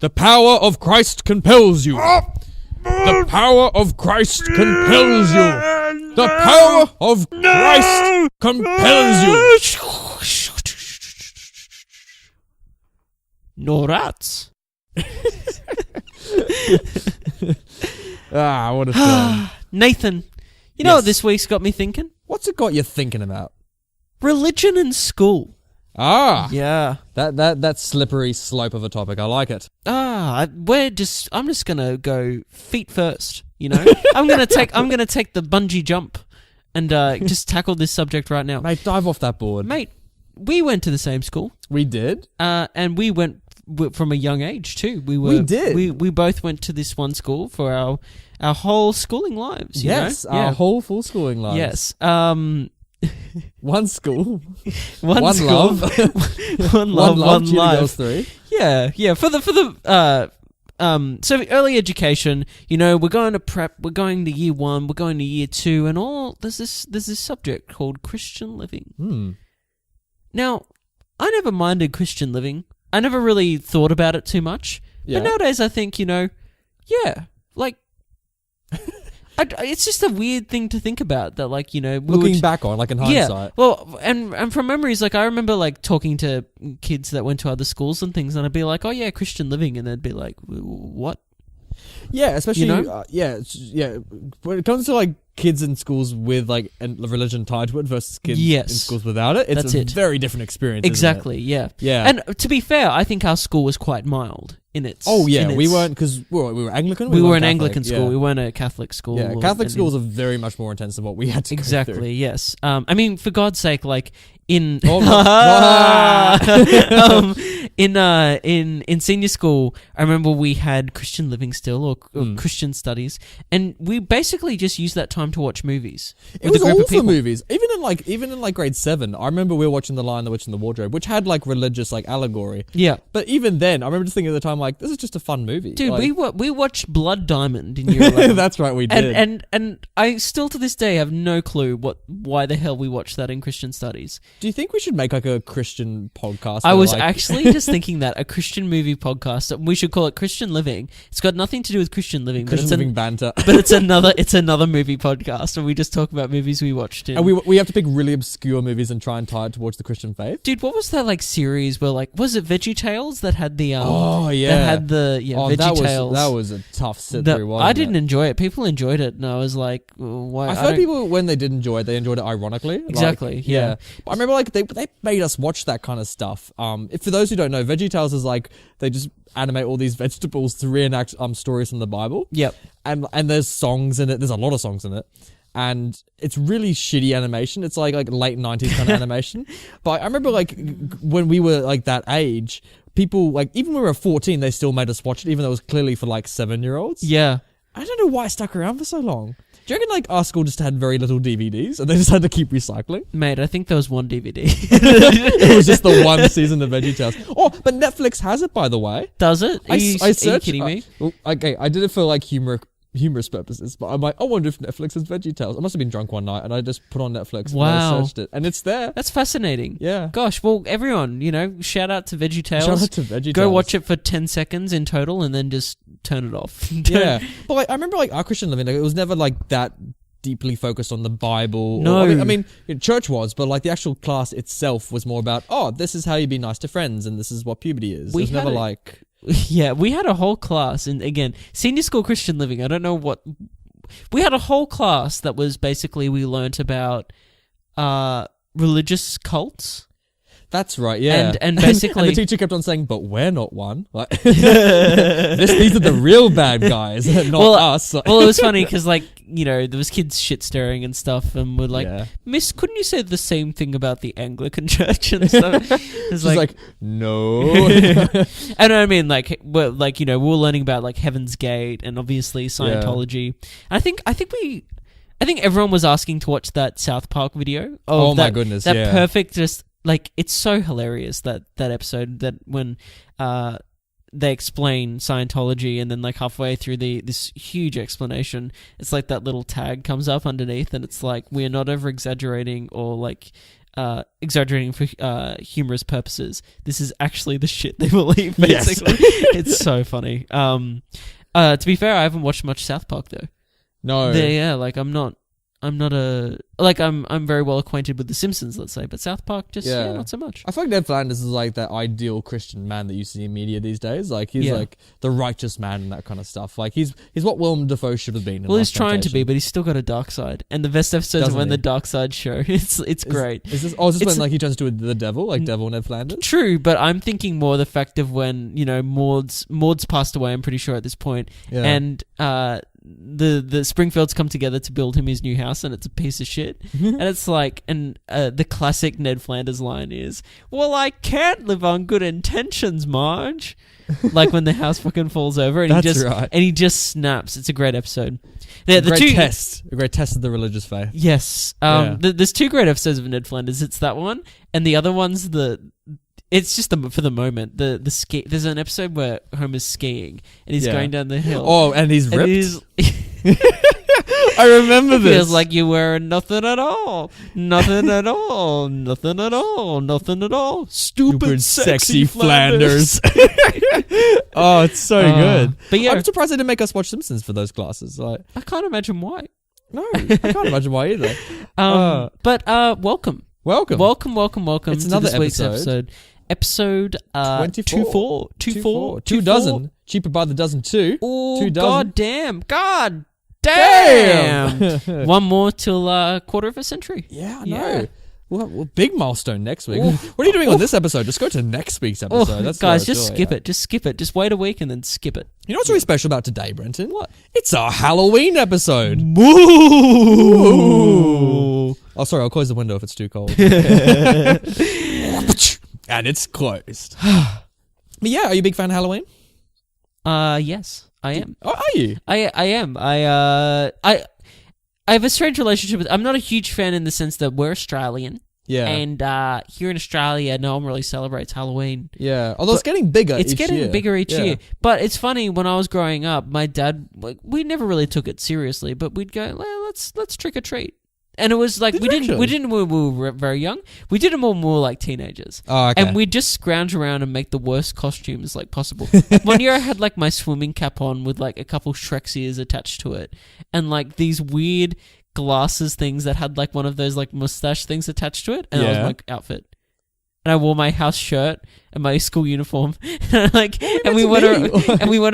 The power of Christ compels you. The power of Christ compels you. The power of Christ compels you. No rats. What a film. Nathan, you know what this week's got me thinking? What's it got you thinking about? Religion in school. Yeah. That slippery slope of a topic. I like it. I'm just gonna go feet first, you know? I'm gonna take the bungee jump and just tackle this subject right now. Mate, dive off that board. Mate, we went to the same school. We did? And we went from a young age too. We did. We both went to this one school for our whole schooling lives. Yes, you know? our whole full schooling lives. Yes. One school. One school. Love. one love, one life. Girls 3. Yeah. For the so early education, you know, we're going to prep, we're going to year 1, we're going to year 2, and all there's this subject called Christian living. Now, I never minded Christian living. I never really thought about it too much. Yeah. But nowadays I think, you know, like it's just a weird thing to think about that, like, you know, looking back on, like, in hindsight. Yeah, well, and from memories, like, I remember, like, talking to kids that went to other schools and things, and I'd be like, oh yeah, Christian living, and they'd be like, what? Yeah, especially, you know? When it comes to, like, kids in schools with, like, a religion tied to it versus kids in schools without it, it's a very different experience. Exactly, isn't it? Yeah. And to be fair, I think our school was quite mild in its... Oh, yeah, we weren't, because we were Anglican. We were an Catholic. Anglican school, we weren't a Catholic school. Yeah, Catholic schools are very much more intense than what we had to go through. Exactly, yes. I mean, for God's sake, like, in senior school, I remember we had Christian living still, or Christian studies, and we basically just used that time to watch movies. It was all for movies. Even in grade 7, I remember we were watching The Lion, the Witch, and the Wardrobe, which had, like, religious, like, allegory. Yeah. But even then, I remember just thinking at the time, like, this is just a fun movie. Dude, like, we watched Blood Diamond in year 11. That's right, we did. And I still to this day have no clue why the hell we watched that in Christian studies. Do you think we should make, like, a Christian podcast? I was actually just thinking that, a Christian movie podcast. We should call it Christian Living. It's got nothing to do with Christian living. Christian Living Banter. But it's another movie podcast, and we just talk about movies we watched. And we have to pick really obscure movies and try and tie it towards the Christian faith. Dude, what was that, like, series where, like, was it VeggieTales that had the VeggieTales? That was a tough sit through, wasn't it? I didn't enjoy it. People enjoyed it, and I was like, why? I've heard people, when they did enjoy it, they enjoyed it ironically. Exactly, like, yeah. But I remember, like, they made us watch that kind of stuff. For those who don't know, VeggieTales is like, they just animate all these vegetables to reenact stories from the Bible. Yep. And there's songs in it. There's a lot of songs in it. And it's really shitty animation. It's like late 90s kind of animation. But I remember, like, when we were, like, that age, people, like, even when we were 14, they still made us watch it, even though it was clearly for, like, 7-year-olds. Yeah. I don't know why it stuck around for so long. Do you reckon, like, our school just had very little DVDs and they just had to keep recycling? Mate, I think there was one DVD. It was just the one season of VeggieTales. Oh, but Netflix has it, by the way. Does it? Are you kidding me? Okay, I did it for, like, humorous purposes, but I'm like, I wonder if Netflix has VeggieTales. I must have been drunk one night and I just put on Netflix and I searched it, and it's there. That's fascinating. Yeah. Gosh, well, everyone, you know, shout out to VeggieTales. Shout out to VeggieTales. Go watch it for 10 seconds in total and then just turn it off. Yeah. But, like, I remember, like, our Christian living, like, it was never, like, that deeply focused on the Bible. No. I mean, church was, but, like, the actual class itself was more about, oh, this is how you be nice to friends and this is what puberty is. It was never like... Yeah, we had a whole class, and again, senior school Christian living, I don't know what... We had a whole class that was basically, we learnt about religious cults. That's right, yeah. And basically... and the teacher kept on saying, but we're not one. Like, these are the real bad guys, not us. Well, it was funny because, like, you know, there was kids shit-stirring and stuff, and we're like, Miss, couldn't you say the same thing about the Anglican Church and stuff? She's like, no. And I mean, like, we're, like, you know, we were learning about, like, Heaven's Gate and obviously Scientology. And I think everyone was asking to watch that South Park video. My goodness, that perfect, just... Like, it's so hilarious, that episode, that when they explain Scientology and then, like, halfway through this huge explanation, it's like that little tag comes up underneath and it's like, we are not over-exaggerating or, like, exaggerating for humorous purposes. This is actually the shit they believe, basically. Yes. It's so funny. To be fair, I haven't watched much South Park, though. No. I'm very well acquainted with The Simpsons, let's say, but South Park not so much. I feel like Ned Flanders is like that ideal Christian man that you see in media these days. Like he's like the righteous man and that kind of stuff. Like he's what Willem Dafoe should have been. Well, he's trying to be, but he's still got a dark side. And the best episodes are when the dark side show. It's great. Is this when like he turns to the devil, like Devil Ned Flanders? True, but I'm thinking more the fact of when Maud's passed away. I'm pretty sure at this point, and the Springfields come together to build him his new house, and it's a piece of shit. And it's like, the classic Ned Flanders line is, "Well, I can't live on good intentions, Marge." Like when the house fucking falls over, and he just snaps. It's a great episode. A great test of the religious faith. Yes, there's two great episodes of Ned Flanders. It's that one, and the other one's it's just for the moment. The ski. There's an episode where Homer's skiing and he's going down the hill. Oh, and he's ripped. I remember this. Feels like you're wearing nothing at all. Nothing at all. Nothing at all. Nothing at all. Stupid sexy Flanders. Oh, it's so good. But yeah, I'm surprised they didn't make us watch Simpsons for those classes. Like, I can't imagine why. No, I can't imagine why either. But welcome. It's to this week's episode. Episode 24. 2 dozen. Cheaper by the dozen too. Oh, 2 dozen. God damn. One more till quarter of a century. Yeah, I know. Well, big milestone next week. What are you doing on this episode? Just go to next week's episode. Just skip it. Just wait a week and then skip it. You know what's really special about today, Brenton? What? It's our Halloween episode. Ooh. Oh, sorry, I'll close the window if it's too cold. And it's closed. But yeah, are you a big fan of Halloween? Yes, I am. Oh, are you? I am. I have a strange relationship with. I'm not a huge fan in the sense that we're Australian. Yeah. And here in Australia, no one really celebrates Halloween. Yeah. Although it's getting bigger. It's getting bigger each year. But it's funny, when I was growing up, my dad, we never really took it seriously, but we'd go, let's trick or treat. And it was like, we didn't when we were very young. We did it when we were like teenagers. Oh, okay. And we'd just scrounge around and make the worst costumes like possible. One year I had like my swimming cap on with like a couple Shrek's ears attached to it. And like these weird glasses things that had like one of those like mustache things attached to it. And that was my outfit. And I wore my house shirt and my school uniform, and we went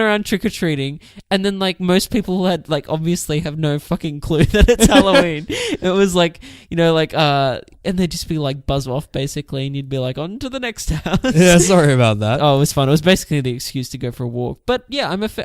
around trick or treating. And then like most people had like obviously have no fucking clue that it's Halloween. It was like and they'd just be like buzz off basically, and you'd be like on to the next house. Yeah, sorry about that. Oh, it was fun. It was basically the excuse to go for a walk. But yeah, I like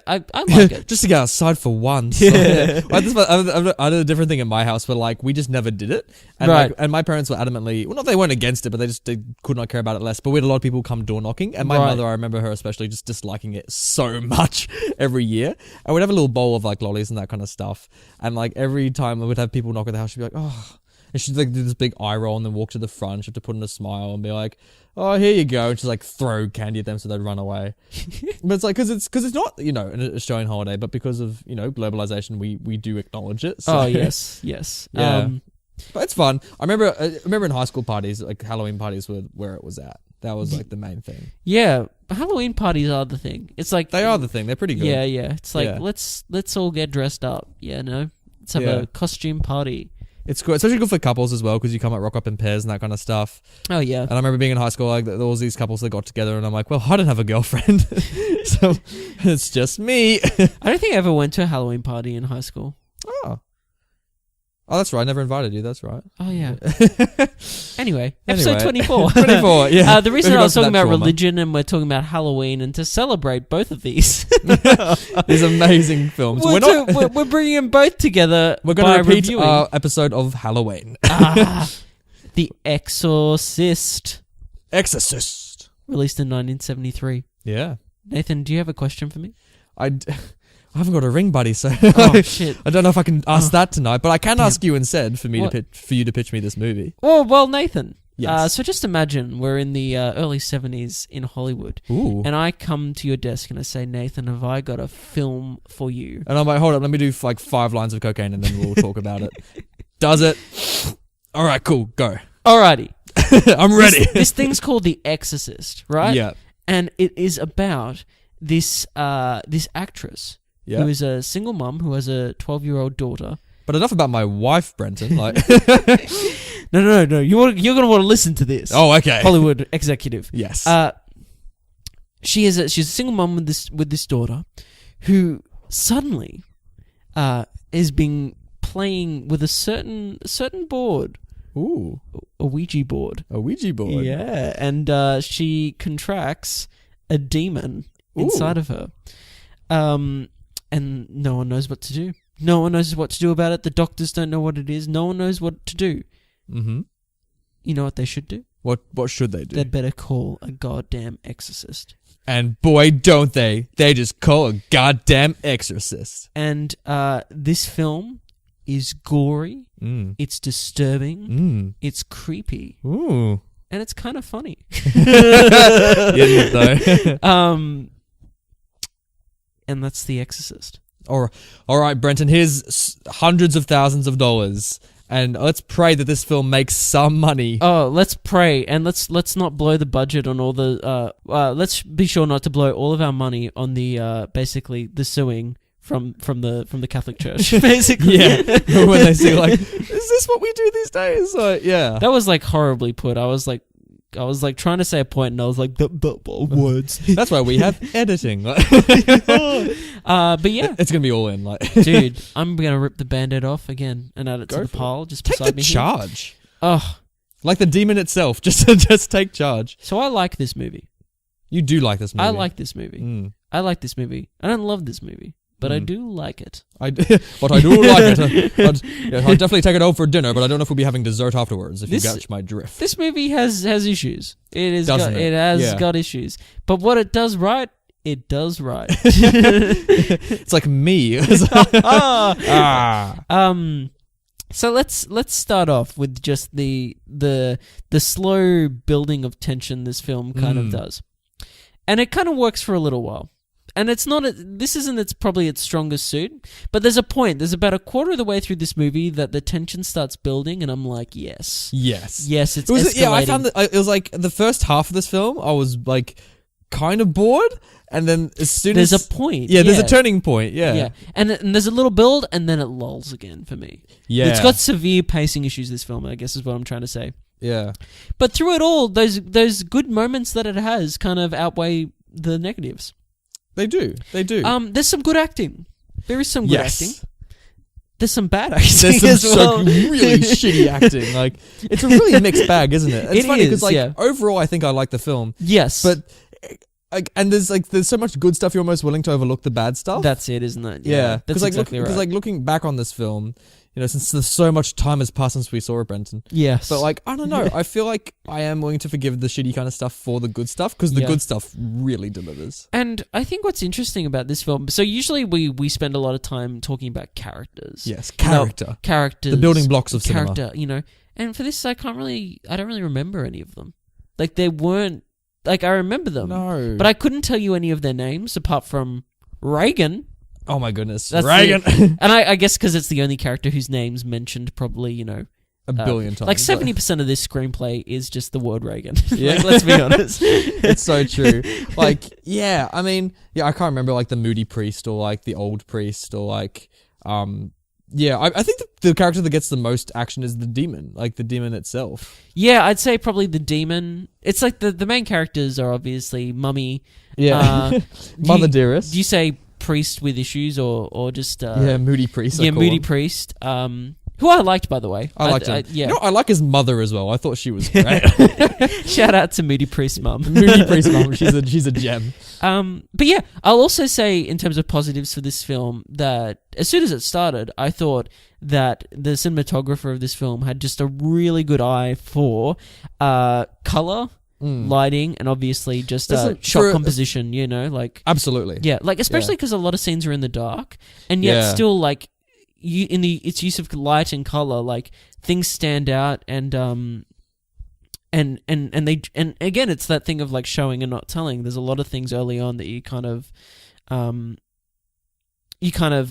it just to get outside for once. Yeah. I did a different thing in my house where like we just never did it, and and my parents were adamantly not they weren't against it, but they could not care about it less. But we had a lot of people come door knocking, and my mother, I remember her especially just disliking it so much every year. And we'd have a little bowl of like lollies and that kind of stuff, and like every time we would have people knock at the house, she'd be like, oh, and she'd like do this big eye roll and then walk to the front. She'd have to put in a smile and be like, oh, here you go, and she'd like throw candy at them so they'd run away. But it's like because it's not an Australian holiday, but because of globalization, we do acknowledge it. So. Oh yes. Yeah. But it's fun. I remember in high school parties, like Halloween parties were where it was at. That was like the main thing. Yeah, Halloween parties are the thing. It's like they are the thing. They're pretty good. Yeah. It's like let's all get dressed up. Yeah, no, let's have a costume party. It's good, especially good for couples as well, because you come like rock up in pairs and that kind of stuff. Oh yeah. And I remember being in high school, like there was these couples that got together, and I'm like, well, I don't have a girlfriend, so it's just me. I don't think I ever went to a Halloween party in high school. Oh, that's right. I never invited you. That's right. Oh, yeah. Anyway, episode 24. 24, yeah. The reason I was talking about religion and we're talking about Halloween, and to celebrate both of these. These amazing films. We're bringing them both together. We're going to repeat our episode of Halloween. The Exorcist. Exorcist. Released in 1973. Yeah. Nathan, do you have a question for me? I haven't got a ring, buddy, so oh, shit. I don't know if I can ask that tonight, but I can ask you instead for you to pitch me this movie. Well, Nathan. Yes. So just imagine we're in the early 70s in Hollywood. Ooh. And I come to your desk and I say, Nathan, have I got a film for you? And I'm like, hold on, let me do like 5 lines of cocaine and then we'll talk about it. Does it? All right, cool, go. Alrighty. I'm ready. This thing's called The Exorcist, right? Yeah. And it is about this actress who is a single mum who has a 12-year-old daughter. But enough about my wife, Brenton. Like, No. You're gonna want to listen to this. oh, okay. Hollywood executive. Yes. She's a single mum with this daughter, who suddenly is being playing with a certain board. Ooh. A Ouija board. A Ouija board. Yeah, and she contracts a demon inside of her. And no one knows what to do. No one knows what to do about it. The doctors don't know what it is. No one knows what to do. Mm-hmm. You know what they should do? What should they do? They'd better call a goddamn exorcist. And boy, don't they. They just call a goddamn exorcist. And this film is gory. It's disturbing. It's creepy. Ooh. And it's kind of funny. Isn't it, though? And that's The Exorcist. All right, Brenton, here's hundreds of thousands of dollars. And let's pray that this film makes some money. Oh, let's pray, and let's not blow the budget on all the. Let's be sure not to blow all of our money on the basically the suing from the Catholic Church. Basically, Yeah. When they say like, "Is this what we do these days?" Like, yeah. that was like horribly put. I was like trying to say a point, and I was like, the words. That's why we have editing. But yeah, It's gonna be all in. Like, dude, I'm gonna rip the Band-Aid off again and add it to the for pile just take beside the me. charge. Oh, Like the demon itself. Just take charge. so I like this movie. You do like this movie. I like this movie. I like this movie. I don't love this movie, but I do like it. But I do like it. I'd definitely take it over for dinner, but I don't know if we'll be having dessert afterwards, if you catch my drift. This movie has issues. It Doesn't has Yeah. got issues. But what it does right, it does right. It's like me. So let's start off with just the slow building of tension this film kind of does. And it kind of works for a little while. And it's not. This isn't. It's probably its strongest suit. But there's a point. There's about a quarter of the way through this movie that the tension starts building, and I'm like, yes, Yes. it's It escalating. I found that it was like the first half of this film, I was like kind of bored, and then as soon there's as a point. there's a turning point. Yeah, and there's a little build, and then it lulls again for me. Yeah. It's got severe pacing issues. This film, I guess, is what I'm trying to say. Yeah. But through it all, those good moments that it has kind of outweigh the negatives. They do. There's some good acting. There is some good Yes. acting. There's some bad acting There's some as well. really shitty acting. Like, it's a really mixed bag, isn't it? It's It funny is, because, like, yeah. overall, I think I like the film, Yes, but like, and there's so much good stuff you're almost willing to overlook the bad stuff. that's it, isn't it? Yeah, that's exactly right. Because like looking back on this film, you know, since there's so much time has passed since we saw it, Brenton. Yes, But like, I don't know. I feel like I am willing to forgive the shitty kind of stuff for the good stuff, because the Yeah. good stuff really delivers. and I think what's interesting about this film. So usually we spend a lot of time talking about characters. Yes, characters, the building blocks of character. cinema. You know, and for this, I don't really remember any of them. Like they weren't. Like I remember them, No, but I couldn't tell you any of their names apart from Reagan. oh my goodness, That's Reagan, And I guess because it's the only character whose name's mentioned probably, you know, a billion times. like 70% of this screenplay is just the word Reagan. Yeah. Like, let's be honest. It's so true. Like, yeah, I mean, yeah, I can't remember like the moody priest or like the old priest or like, yeah, I think the character that gets the most action is the demon, like the demon itself. Yeah, I'd say probably the demon. It's like the main characters are obviously Mummy. Yeah, Mother Dearest. Do you say priest with issues or just yeah, moody priest. yeah, I call moody him. priest. Who I liked, by the way. I liked him. yeah. You know, I like his mother as well. I thought she was great. Shout out to Moody Priest mum. Moody priest mom. She's a gem. But yeah, I'll also say in terms of positives for this film that as soon as it started, I thought that the cinematographer of this film had just a really good eye for color, lighting, and obviously just shot composition. You know, like Absolutely. yeah, like especially because a lot of scenes are in the dark, and yet Yeah. still like its use of light and color, like things stand out, and again, it's that thing of like showing and not telling. There's a lot of things early on that you kind of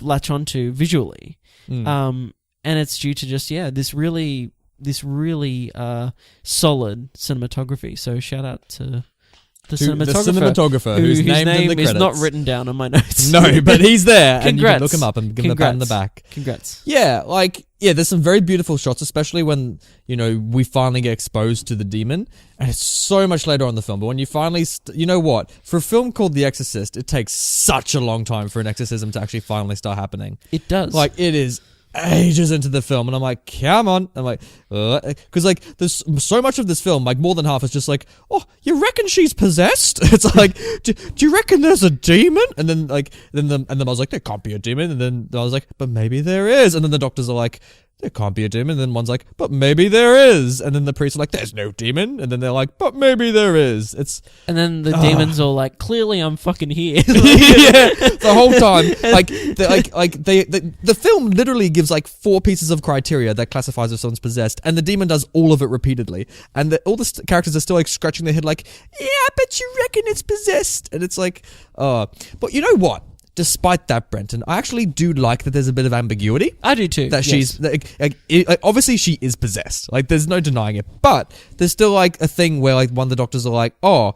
latch onto visually, and it's due to just this really this really solid cinematography. So shout out to the The cinematographer who's whose named in name the is credits. not written down on my notes. No, but he's there, and you can Congrats. look him up and give him a pat on the back. Congrats. Yeah, there's some very beautiful shots, especially when, we finally get exposed to the demon, and it's so much later on in the film, but when you finally, you know what, for a film called The Exorcist, it takes such a long time for an exorcism to actually finally start happening. It does. It is ages into the film, and I'm like, come on. I'm like, because there's so much of this film, more than half is just like, oh, you reckon she's possessed? It's like, do you reckon there's a demon? And then I was like, there can't be a demon. And then I was like, but maybe there is. And then the doctors are like, there can't be a demon. And then one's like, but maybe there is. And then the priests are like, there's no demon. And then they're like, but maybe there is. And then the demons are like, clearly I'm fucking here. Yeah, the whole time, the film literally gives 4 pieces of criteria that classifies if someone's possessed, and the demon does all of it repeatedly, and all the characters are still scratching their head, yeah, but you reckon it's possessed, and it's but you know what? Despite that, Brenton, I actually do like that there's a bit of ambiguity. I do too. That yes. she's obviously she is possessed. There's no denying it. But there's still a thing where one of the doctors are like, oh,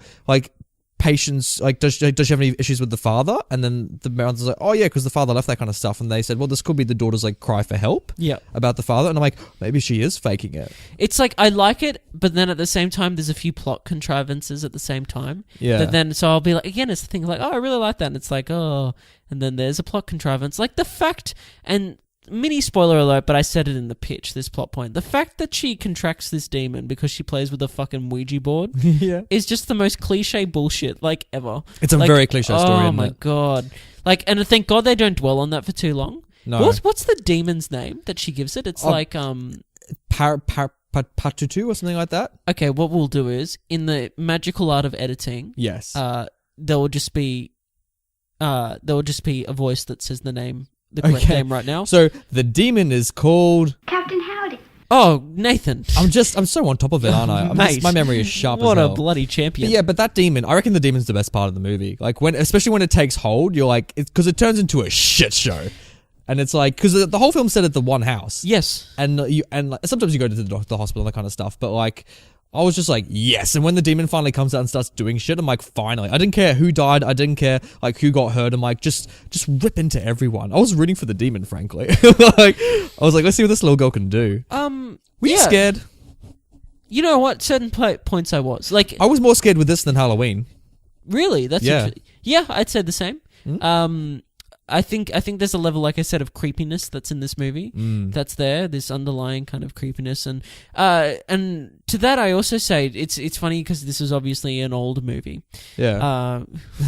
patients, does she have any issues with the father? And then the mother's like, oh yeah, because the father left, that kind of stuff. And they said, well, this could be the daughter's cry for help. Yeah. About the father. And I'm like, maybe she is faking it. It's I like it, but then at the same time, there's a few plot contrivances at the same time. Yeah. But then, so I'll be again, it's the thing oh, I really like that. And it's oh, and then there's a plot contrivance. The fact, and mini spoiler alert, but I said it in the pitch, this plot point. The fact that she contracts this demon because she plays with a fucking Ouija board yeah. is just the most cliche bullshit, ever. It's a very cliche story, oh isn't my it? God. And thank God they don't dwell on that for too long. No. What's the demon's name that she gives it? It's Patutu or something like that? Okay, what we'll do is, in the magical art of editing, yes, there will just be a voice that says the correct name right now. So the demon is called Captain Howdy. Oh, Nathan. I'm so on top of it, aren't I? Mate, my memory is sharp what as hell. a bloody champion. But that demon, I reckon the demon's the best part of the movie. Especially when it takes hold, you're because it turns into a shit show. And it's because the whole film's set at the one house. Yes. And sometimes you go to the hospital and that kind of stuff, but I was just yes. And when the demon finally comes out and starts doing shit, I'm finally. I didn't care who died. I didn't care who got hurt. I'm just rip into everyone. I was rooting for the demon, frankly. I was let's see what this little girl can do. Were you scared? You know what? Certain points I was. I was more scared with this than Halloween. Really? That's yeah, I'd say the same. Mm. I think there's a level, like I said, of creepiness that's in this movie. That's there. This underlying kind of creepiness, and to that I also say it's funny because this is obviously an old movie. Yeah.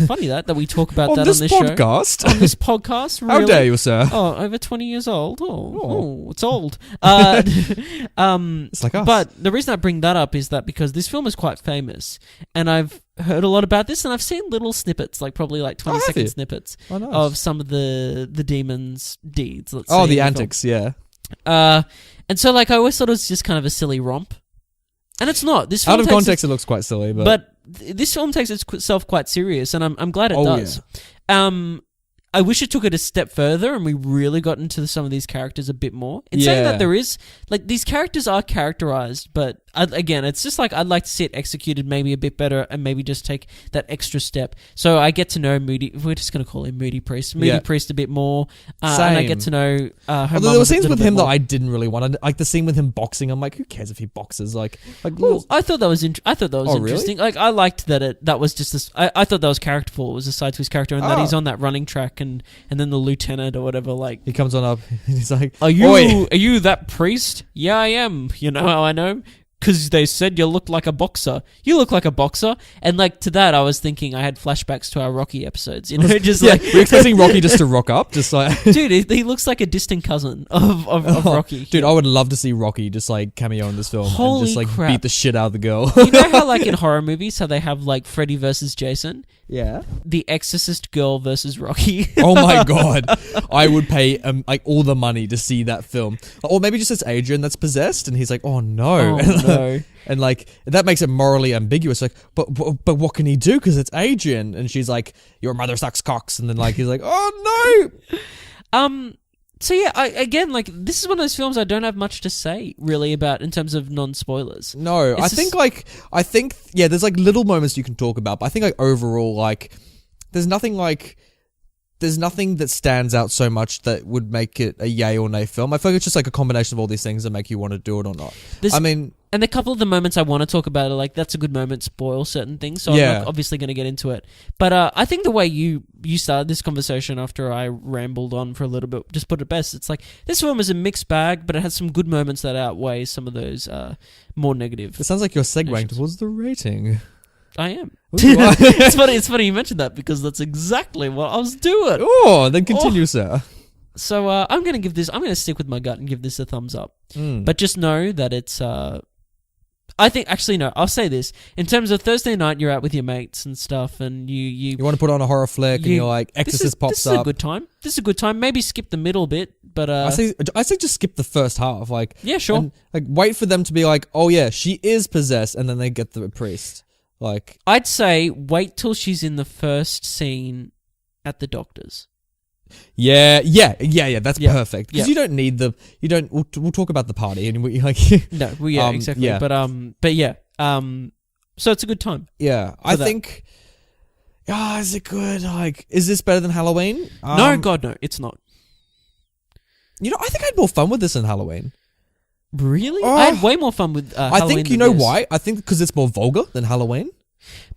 Funny that we talk about on that this on this podcast. show. On this podcast, really? How dare you, sir? Oh, over 20 years old. Oh, it's old. It's like us. But the reason I bring that up is that because this film is quite famous, and I've heard a lot about this, and I've seen little snippets, probably 20-second snippets nice. of some of the demon's deeds. Let's Oh, say, the antics, yeah. And so I always thought it was just kind of a silly romp, and it's not. This film out of context, it looks quite silly, but this film takes itself quite serious, and I'm glad it does. Yeah. I wish it took it a step further and we really got into some of these characters a bit more. In saying that, there is, these characters are characterized, but again, it's just I'd like to see it executed maybe a bit better and maybe just take that extra step. So I get to know Moody, we're just going to call him Moody Priest a bit more. And I get to know her Although there were scenes with him that I didn't really want. The scene with him boxing, I'm who cares if he boxes? I thought that was interesting. Really? I liked that was just this. I thought that was characterful. It was a side to his character, and that he's on that running track, and then the lieutenant or whatever, he comes on up and he's like, are you that priest? Yeah, I am. You know how I know? Because they said you look like a boxer. You look like a boxer. And to that, I was thinking I had flashbacks to our Rocky episodes. We're expecting Rocky just to rock up, just dude, he looks like a distant cousin of Rocky. Dude, I would love to see Rocky just cameo in this film. Holy and just crap. beat the shit out of the girl. You know how in horror movies, how they have Freddy versus Jason? Yeah. The Exorcist girl versus Rocky. Oh my god. I would pay all the money to see that film. Or maybe just it's Adrian that's possessed and he's oh no. Oh no. And that makes it morally ambiguous. But what can he do? Because it's Adrian. And she's your mother sucks cocks. And then he's oh no. So yeah, again, like, this is one of those films I don't have much to say really about in terms of non-spoilers. No, I think there's like little moments you can talk about, but I think like overall, like, there's nothing that stands out so much that would make it a yay or nay film. I feel like it's just like a combination of all these things that make you want to do it or not. And a couple of the moments I want to talk about are like, that's a good moment, spoil certain things, so I'm not obviously going to get into it. But I think the way you started this conversation after I rambled on for a little bit just put it best. It's like, this film is a mixed bag, but it has some good moments that outweigh some of those more negative. It sounds like you're segueing towards the rating. I am. It's funny you mentioned that, because that's exactly what I was doing. Oh, then continue, sir. So I'm going to stick with my gut and give this a thumbs up. But just know that it's... I'll say this. In terms of Thursday night, you're out with your mates and stuff, and you want to put on a horror flick, and you're like, Exorcist pops up. This is a good time. This is a good time. Maybe skip the middle bit, but... I say just skip the first half. Like, yeah, sure. And, like, wait for them to be like, oh yeah, she is possessed, and then they get the priest. Like, I'd say wait till she's in the first scene at the doctor's. Yeah. That's perfect. Because Yeah. you don't need we'll talk about the party and we like. No, well, yeah, exactly. Yeah. But yeah. So it's a good time. Yeah, I think. Is it good? Like, is this better than Halloween? No, God, no, it's not. You know, I think I had more fun with this than Halloween. Really? I had way more fun with Halloween. I think, you know why? I think because it's more vulgar than Halloween.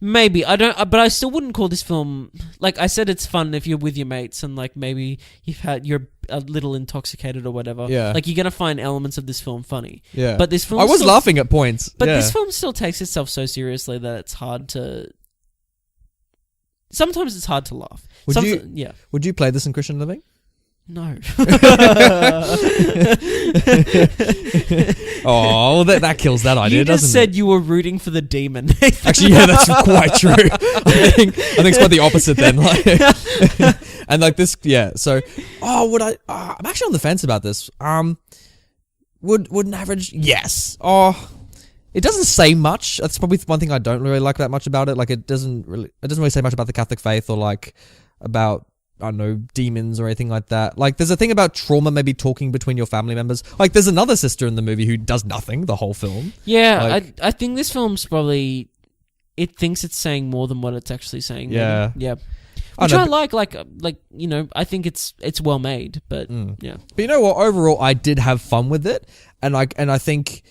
Maybe. I don't, but I still wouldn't call this film, like I said, it's fun if you're with your mates and like maybe you're a little intoxicated or whatever. Yeah. Like, you're going to find elements of this film funny. Yeah. But this film I was laughing at points. But this film still takes itself so seriously that it's hard to... Sometimes it's hard to laugh. Would you play this in Christian Living? No. Oh, well, that kills that idea, doesn't it? You just said you were rooting for the demon. Actually, yeah, that's quite true. I think it's quite the opposite then. Like, and like this, yeah. So, I'm actually on the fence about this. Would an average? Yes. It doesn't say much. That's probably one thing I don't really like that much about it. Like, it doesn't really say much about the Catholic faith or like about, I don't know, demons or anything like that. Like, there's a thing about trauma maybe talking between your family members. Like, there's another sister in the movie who does nothing the whole film. Yeah, like, I think this film's probably... It thinks it's saying more than what it's actually saying. Yeah. Maybe. Yeah. Which I like, you know, I think it's well made, but yeah. But you know what? Overall, I did have fun with it. And I think...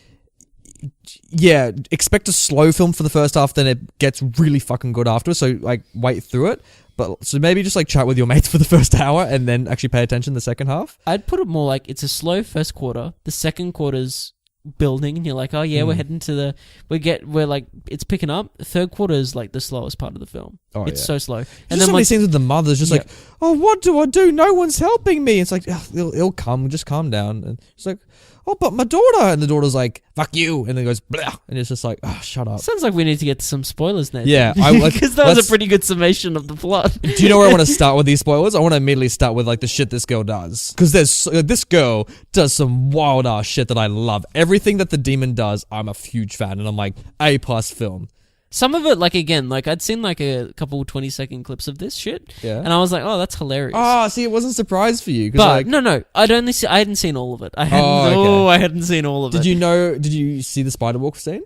Yeah, expect a slow film for the first half, then it gets really fucking good after. So, like, wait through it. But so maybe just like chat with your mates for the first hour and then actually pay attention the second half. I'd put it more like it's a slow first quarter. The second quarter's building, and you're like, oh yeah, we're heading to we're like, it's picking up. The third quarter is like the slowest part of the film. Oh, it's so slow. And then so many scenes with the mothers, just like, oh, what do I do? No one's helping me. It's like, it'll come. Just calm down. And it's like, oh, but my daughter. And the daughter's like, fuck you. And then goes, blah. And it's just like, oh, shut up. Sounds like we need to get to some spoilers now. Yeah. Because that was a pretty good summation of the plot. Do you know where I want to start with these spoilers? I want to immediately start with like the shit this girl does. Because this girl does some wild ass shit that I love. Everything that the demon does, I'm a huge fan. And I'm like, A+ film. Some of it, like, again, like, I'd seen, like, a couple 20-second clips of this shit. Yeah. And I was like, oh, that's hilarious. Oh, see, it wasn't a surprise for you. But, like, no, I hadn't seen all of it. I hadn't seen all of it. Did you see the spider walk scene?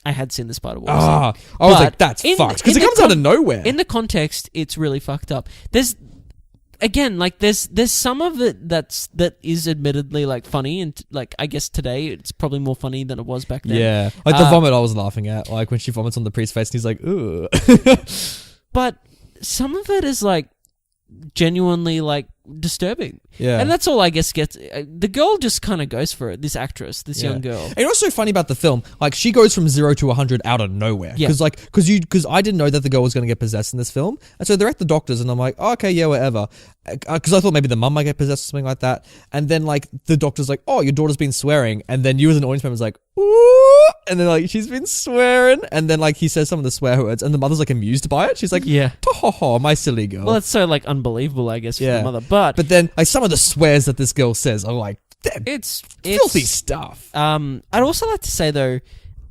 I had seen the spider walk scene. I was like, that's fucked. Because it comes out of nowhere. In the context, it's really fucked up. Again, like, there's some of it that is admittedly, like, funny, and like, I guess today it's probably more funny than it was back then. Yeah, like the vomit I was laughing at, like when she vomits on the priest's face and he's like, ugh. But some of it is like genuinely like disturbing. Yeah. And that's all I guess gets... the girl just kind of goes for it, this actress, this young girl. And what's so funny about the film, like, she goes from 0 to 100 out of nowhere. Yeah. Because I didn't know that the girl was going to get possessed in this film. And so they're at the doctor's and I'm like, oh, okay, yeah, whatever. Because I thought maybe the mum might get possessed or something like that. And then, like, the doctor's like, oh, your daughter's been swearing. And then you as an audience member is like, ooh. And then, like, she's been swearing. And then, like, he says some of the swear words. And the mother's, like, amused by it. She's like, yeah, ho, my silly girl. Well, it's so, like, unbelievable, I guess, for the mother. But then, like, some of the swears that this girl says are, like, it's filthy stuff. I'd also like to say, though,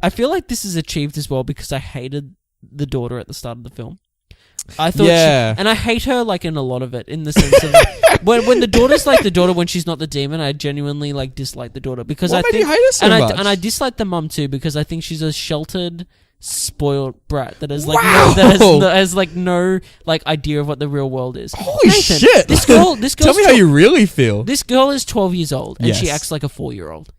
I feel like this is achieved as well because I hated the daughter at the start of the film. I thought, and I hate her like in a lot of it, in the sense of like, when the daughter's like the daughter when she's not the demon, I genuinely like dislike the daughter because What I made think you hate her so much? and I dislike the mum too because I think she's a sheltered, spoiled brat that has like Wow! that has like no like idea of what the real world is. Holy Nathan, shit! This girl. Tell me how you really feel. This girl is 12 years old and she Yes. acts like a 4-year-old.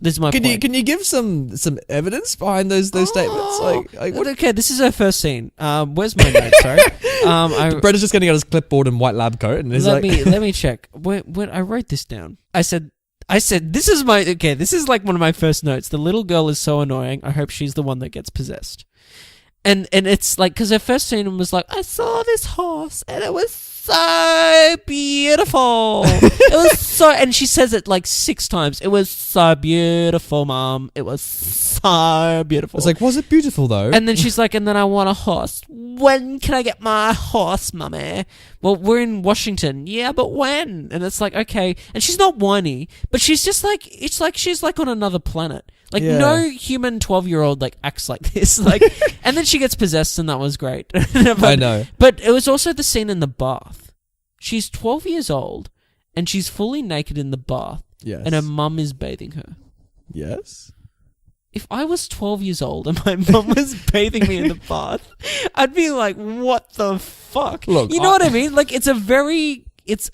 This is my Can point. you give some evidence behind those statements? Like what? Okay, this is her first scene. Where's my notes? Sorry. Brett is just getting out his clipboard and white lab coat, and he's let like, me check. When I wrote this down, I said this is my okay. This is like one of my first notes. The little girl is so annoying. I hope she's the one that gets possessed. And it's like because her first scene was like I saw this horse and it was so beautiful. It was so, and she says it like 6 times. It was so beautiful, Mom. It was so beautiful. It's like, was it beautiful though? And then she's like, and then I want a horse. When can I get my horse, Mummy? Well, we're in Washington. Yeah, but when? And it's like, okay. And she's not whiny, but she's just like, it's like she's like on another planet. Like no human 12-year-old like acts like this. Like, and then she gets possessed, and that was great. I know. But it was also the scene in the bath. She's 12 years old, and she's fully naked in the bath. Yes. And her mum is bathing her. Yes. If I was 12 years old and my mum was bathing me in the bath, I'd be like, what the fuck? Look, you know what I mean? Like, it's a very, it's,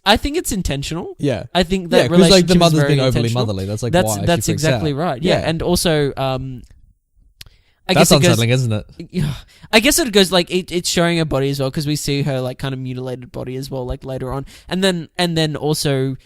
I think it's intentional. Yeah. I think that because like the relationship is mother's very being overly intentional. motherly. That's like That's why she freaks exactly out. right. Yeah. And also, I That's guess it goes, unsettling, isn't it? yeah, I guess it goes like it's showing her body as well because we see her like kind of mutilated body as well, like later on, and then also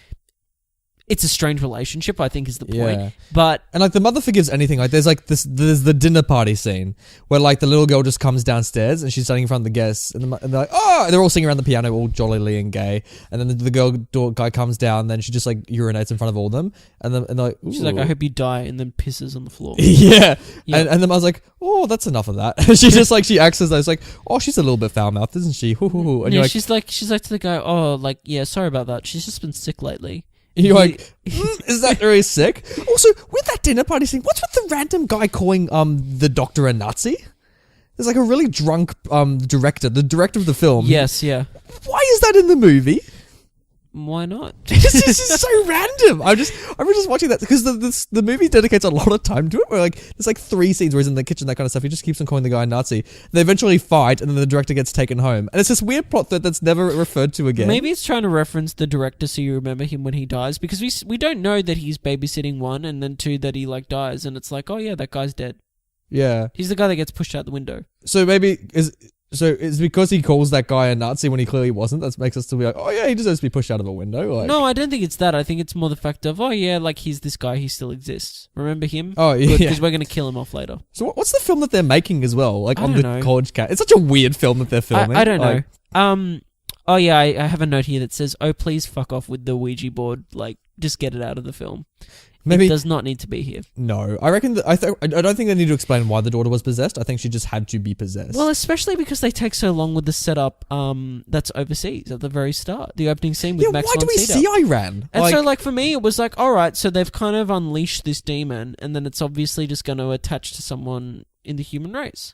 it's a strange relationship. I think is the point. Yeah. But And like the mother forgives anything. Like there's there's the dinner party scene where like the little girl just comes downstairs and she's standing in front of the guests and they're like, oh, they're all singing around the piano, all jollily and gay. And then the guy comes down, then she just like urinates in front of all of them, and they're like, ooh. she's like, I hope you die, and then pisses on the floor. Yeah. Yeah. And the mother's like, oh, that's enough of that. She just like, she acts as though it's like, oh, she's a little bit foul mouthed, isn't she? Hoo, hoo, hoo. And Yeah, you're like, she's like to the guy, oh, like, yeah, sorry about that. She's just been sick lately. you're like, is that very sick? Also, with that dinner party scene, what's with the random guy calling the doctor a Nazi? There's like a really drunk director, the director of the film. Yes, yeah. Why is that in the movie? Why not? This is so random. I'm just watching that because the movie dedicates a lot of time to it. Where like there's like 3 scenes where he's in the kitchen, that kind of stuff. He just keeps on calling the guy a Nazi. They eventually fight, and then the director gets taken home. And it's this weird plot that's never referred to again. Maybe it's trying to reference the director so you remember him when he dies, because we don't know that he's babysitting 1 and then 2 that he like dies, and it's like, oh yeah, that guy's dead. Yeah. He's the guy that gets pushed out the window. So maybe it's because he calls that guy a Nazi when he clearly wasn't. That makes us to be like, oh yeah, he deserves to be pushed out of a window. Like, No, I don't think it's that. I think it's more the fact of, oh yeah, like he's this guy, he still exists. Remember him? Oh yeah. Because we're gonna kill him off later. So what's the film that they're making as well? Like I on don't the know. college cat. It's such a weird film that they're filming. I don't Like, know. Oh yeah, I have a note here that says, oh please fuck off with the Ouija board. Like, just get it out of the film. Maybe It does not need to be here. no. I reckon that I don't think they need to explain why the daughter was possessed. I think she just had to be possessed. Well, especially because they take so long with the setup that's overseas at the very start. The opening scene with yeah, Max why do von we Sydow. see Iran? And so, like, for me, it was like, all right, so they've kind of unleashed this demon, and then it's obviously just going to attach to someone in the human race.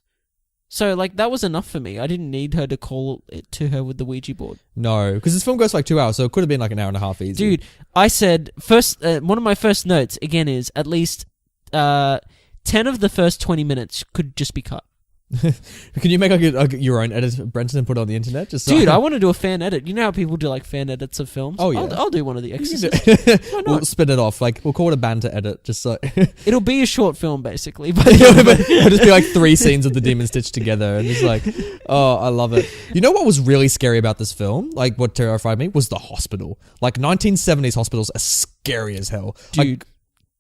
So, like, that was enough for me. I didn't need her to call it to her with the Ouija board. No, because this film goes for like 2 hours, so it could have been like an hour and a half easy. Dude, I said, one of my first notes, again, is at least 10 of the first 20 minutes could just be cut. Can you make like your own edit, Brenton, and put it on the internet? Just so Dude, I want to do a fan edit. You know how people do like fan edits of films? Oh, yeah. I'll do one of the You can Exorcist. do- Why not? We'll spin it off. Like we'll call it a banter edit, just so. It'll be a short film, basically. But It'll just be like 3 scenes of the demon stitched together, and it's like, oh, I love it. You know what was really scary about this film? Like what terrified me was the hospital. Like 1970s hospitals are scary as hell.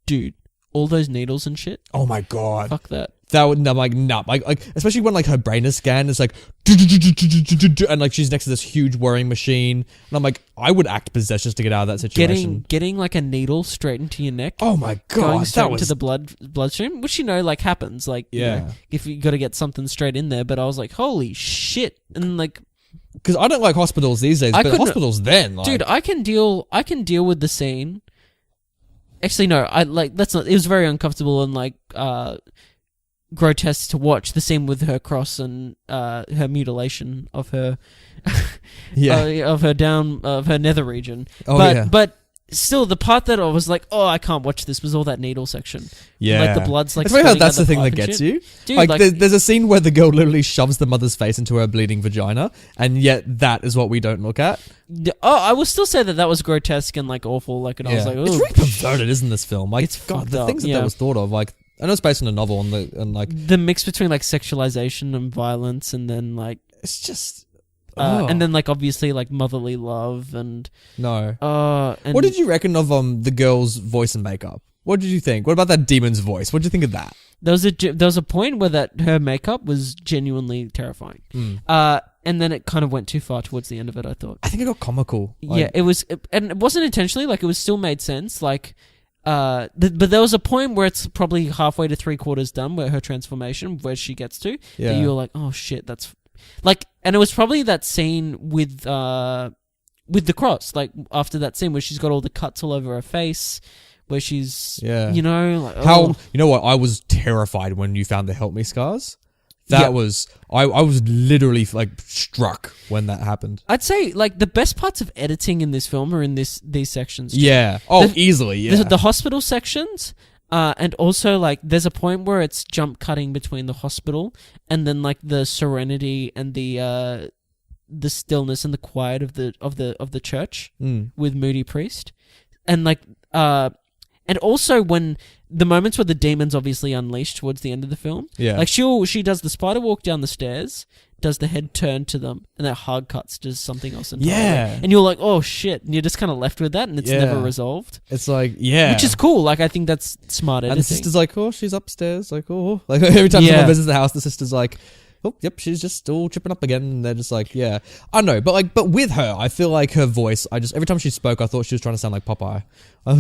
Dude, all those needles and shit. Oh my god. Fuck that. That would, I'm like, nah. Like, especially when like her brain is scanned, it's like, and like she's next to this huge whirring machine, and I'm like, I would act possessed just to get out of that situation. Getting like a needle straight into your neck. Oh my god, Going straight that was into the bloodstream, which like happens. Like, you know, if you got to get something straight in there. But I was like, holy shit, and like, because I don't like hospitals these days, but hospitals then, like, dude, I can deal with the scene. Actually, no, I like that's not. It was very uncomfortable and like grotesque to watch. The scene with her cross and her mutilation of her, of her nether region. But still, the part that I was like, oh, I can't watch this was all that needle section. Yeah. Like the blood's like. It's funny how that's out the thing that pipe and gets shit. you. Dude, like there's a scene where the girl literally shoves the mother's face into her bleeding vagina, and yet that is what we don't look at. I will still say that was grotesque and like awful. Like, and I was like, it's really perverted, isn't this film? Like, It's God, fucked the up, things that was thought of. Like, I know it's based on a novel, and like the mix between like sexualization and violence, and then like it's just. and then like obviously like motherly love and No. and What did you reckon of the girl's voice and makeup? What did you think? What about that demon's voice? What did you think of that? there was a point where that her makeup was genuinely terrifying. And then it kind of went too far towards the end of it, I thought. I think it got comical. Like, Yeah, it was, and it wasn't intentionally. Like it was still made sense. Like, but there was a point where it's probably halfway to 3/4 done, where her transformation, where she gets to, Yeah. that you're like, oh shit, that's like, and it was probably that scene with the cross, like after that scene where she's got all the cuts all over her face, where she's, you know, like, you know what? I was terrified when you found the help me scars. That was, I was literally like struck when that happened. I'd say like the best parts of editing in this film are in these sections too. Yeah. Oh, easily. Yeah. The hospital sections, and also like there's a point where it's jump cutting between the hospital and then like the serenity and the stillness and the quiet of the church with Moody Priest, and like and also when the moments where the demon's obviously unleashed towards the end of the film, like she does the spider walk down the stairs, does the head turn to them, and that hard cuts to something else entirely. Yeah. And you're like, oh shit, and you're just kind of left with that, and it's never resolved. It's like, which is cool. Like I think that's smart editing. And the sister's like, oh, she's upstairs. Like, oh, like every time someone visits the house, the sister's like, oh, yep, she's just still tripping up again. And they're just like, I don't know, but with her, I feel like her voice, every time she spoke, I thought she was trying to sound like Popeye.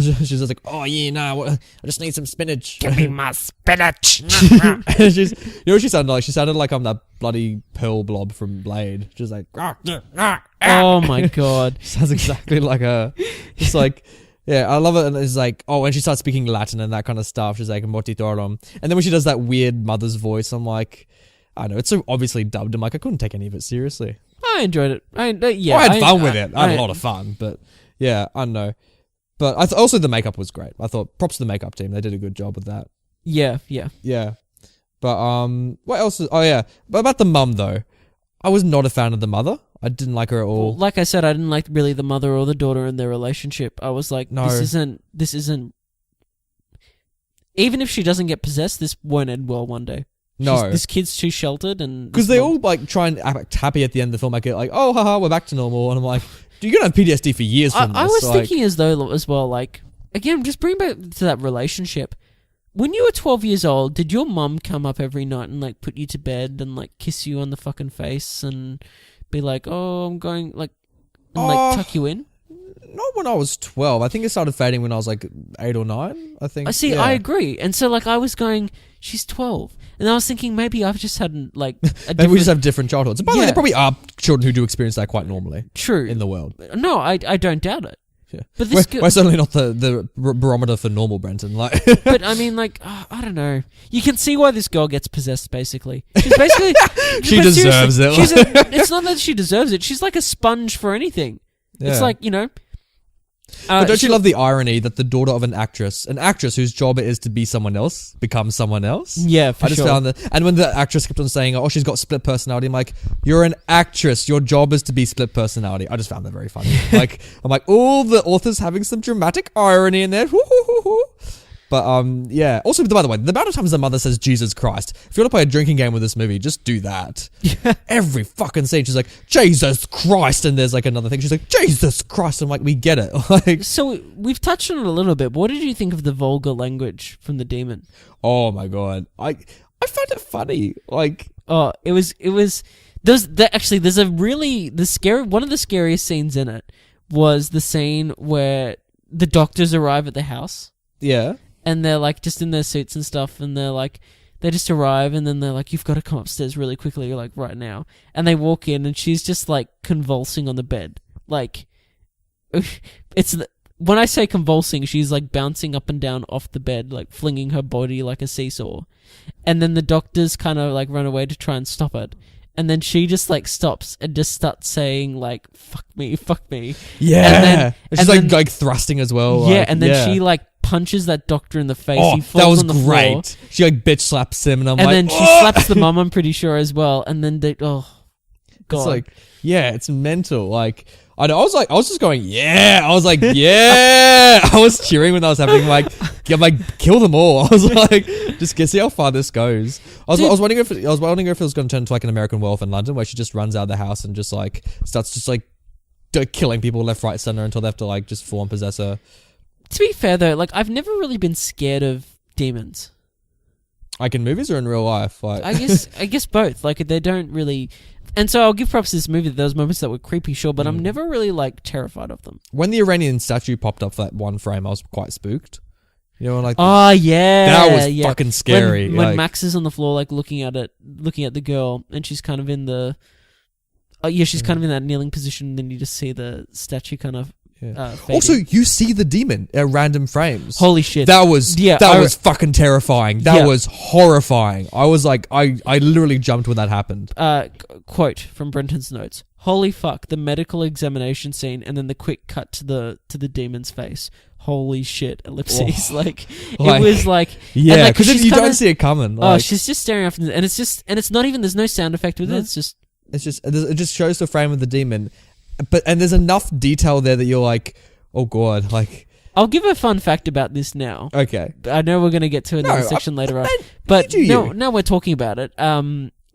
She's just like, oh yeah, no, I just need some spinach. Give me my spinach. You know what she sounded like? She sounded like I'm that bloody pearl blob from Blade. She's like, oh my god, sounds exactly like her. It's like. Yeah, I love it. And it's like, oh, when she starts speaking Latin and that kind of stuff, she's like, Morti Torum. And then when she does that weird mother's voice, I'm like, I don't know, it's so obviously dubbed. I'm like, I couldn't take any of it seriously. I enjoyed it. I had fun with it. I had a lot of fun, but yeah, I don't know. But also the makeup was great. I thought props to the makeup team. They did a good job with that. Yeah. But what else? But about the mum though, I was not a fan of the mother. I didn't like her at all. Well, like I said, I didn't like really the mother or the daughter and their relationship. I was like, no. This isn't. Even if she doesn't get possessed, this won't end well one day. No, this kid's too sheltered, and because they all like try and act happy at the end of the film. Like, oh, haha, we're back to normal, and I'm like, dude, you're gonna have PTSD for years from this. I was thinking as well, like, again, just bring back to that relationship. When you were 12 years old, did your mum come up every night and like put you to bed and like kiss you on the fucking face and be like, oh, I'm going, like, and like tuck you in? Not when I was 12. I think it started fading when I was like 8 or 9, I think. I agree. And so like I was going, she's 12. And I was thinking maybe I've just had like maybe we just have different childhoods. By the way, there probably are children who do experience that quite normally. True. In the world. No, I don't doubt it. Yeah. But this we're certainly not the barometer for normal, Brenton. Like, but I mean, like, I don't know. You can see why this girl gets possessed. Basically, she's basically she deserves it. It's not that she deserves it. She's like a sponge for anything. Yeah. It's like, you know. But don't you love the irony that the daughter of an actress whose job it is to be someone else, becomes someone else? Yeah, for sure. Found that, and when the actress kept on saying, "Oh, she's got split personality," I'm like, "You're an actress. Your job is to be split personality." I just found that very funny. Like, I'm like, all the authors having some dramatic irony in there. But yeah. Also, by the way, the amount of times the mother says Jesus Christ. If you want to play a drinking game with this movie, just do that. Every fucking scene, she's like, Jesus Christ, and there's like another thing. She's like, Jesus Christ. I'm like, we get it. Like, so we've touched on it a little bit. But what did you think of the vulgar language from the demon? Oh my god, I found it funny. Like, it was. There's a really one of the scariest scenes in it was the scene where the doctors arrive at the house. Yeah. And they're like just in their suits and stuff, and they're like, they just arrive, and then they're like, you've got to come upstairs really quickly, like right now. And they walk in, and she's just like convulsing on the bed, like it's when I say convulsing, she's like bouncing up and down off the bed, like flinging her body like a seesaw. And then the doctors kind of like run away to try and stop it. And then she just like stops and just starts saying like, fuck me. Yeah. And she's like thrusting as well. Yeah, like, and then she like punches that doctor in the face. Oh, he falls that was on the great. floor. She like bitch slaps him and then she slaps the mum, I'm pretty sure, as well. And then God. It's like, yeah, it's mental. Like, I was just going, yeah. I was like, yeah. I was cheering when that was happening. I'm like, kill them all. I was like, just see how far this goes. I was wondering if it was going to turn into like an American Werewolf in London, where she just runs out of the house and just like starts just like killing people left, right, center until they have to like just form possess her. To be fair though, like I've never really been scared of demons. Like in movies or in real life? Like I guess both. Like they don't really. And so I'll give props to this movie. There was moments that were creepy, sure, but I'm never really like terrified of them. When the Iranian statue popped up for that one frame, I was quite spooked. You know, like oh yeah, that was fucking scary. When Max is on the floor, like looking at the girl, and she's kind of in the, she's kind of in that kneeling position. And then you just see the statue kind of. Also, you see the demon at random frames. Holy shit! That was fucking terrifying. That was horrifying. I was like, I literally jumped when that happened. Quote from Brenton's notes: "Holy fuck! The medical examination scene, and then the quick cut to the demon's face. Holy shit!" Ellipses. Like it was like because you don't see it coming. Like, she's just staring off, and it's not even. There's no sound effect with it. It just shows the frame of the demon. And there's enough detail there that you're like, oh god, like. I'll give a fun fact about this now. Okay. I know we're going to get to another section later on, but now we're talking about it.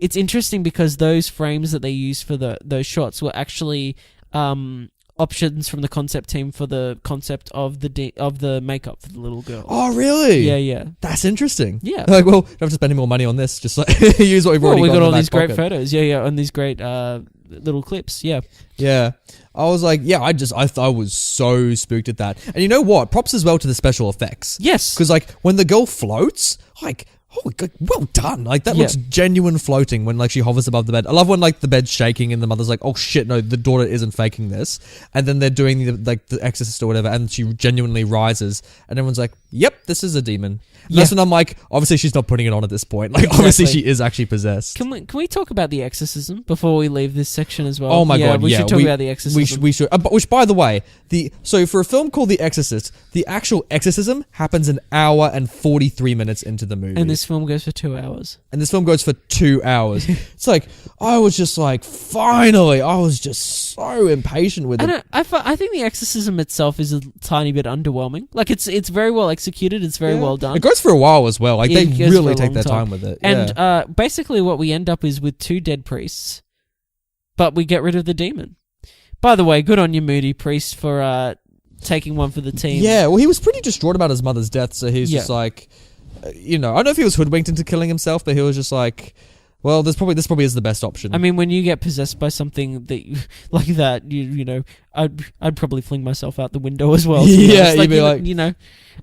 It's interesting because those frames that they used for those shots were actually options from the concept team for the concept of the makeup for the little girl. Oh, really? Yeah. That's interesting. Yeah. Like, well, don't have to spend any more money on this. Just like use what we've already got. We got all these pocket. great photos. Yeah, and these great little clips. Yeah. I was like, I was so spooked at that. And you know what? Props as well to the special effects. Yes. Because like when the girl floats, like, oh, well done. Like that looks genuine floating when like she hovers above the bed. I love when like the bed's shaking and the mother's like, oh shit, no, the daughter isn't faking this. And then they're doing the Exorcist or whatever, and she genuinely rises, and everyone's like, yep, this is a demon. And that's when I'm like, obviously she's not putting it on at this point. Like obviously she is actually possessed. Can we talk about the exorcism before we leave this section as well? Oh my god, we should talk about the exorcism. We should. Which, by the way, so for a film called The Exorcist, the actual exorcism happens an hour and 43 minutes into the movie. And this film goes for 2 hours. It's like, I was just like, finally, I was just so impatient with it. I think the exorcism itself is a tiny bit underwhelming. Like it's very well executed. It's very well done. It goes for a while as well. Like they really take their time with it. And basically what we end up is with 2 dead priests, but we get rid of the demon. By the way, good on you, Moody Priest, for taking one for the team. Yeah, well, he was pretty distraught about his mother's death, so he's just like, I don't know if he was hoodwinked into killing himself, but he was just like, well, this probably is the best option. I mean, when you get possessed by something that like that, you know, I'd probably fling myself out the window as well. Yeah, like, you'd be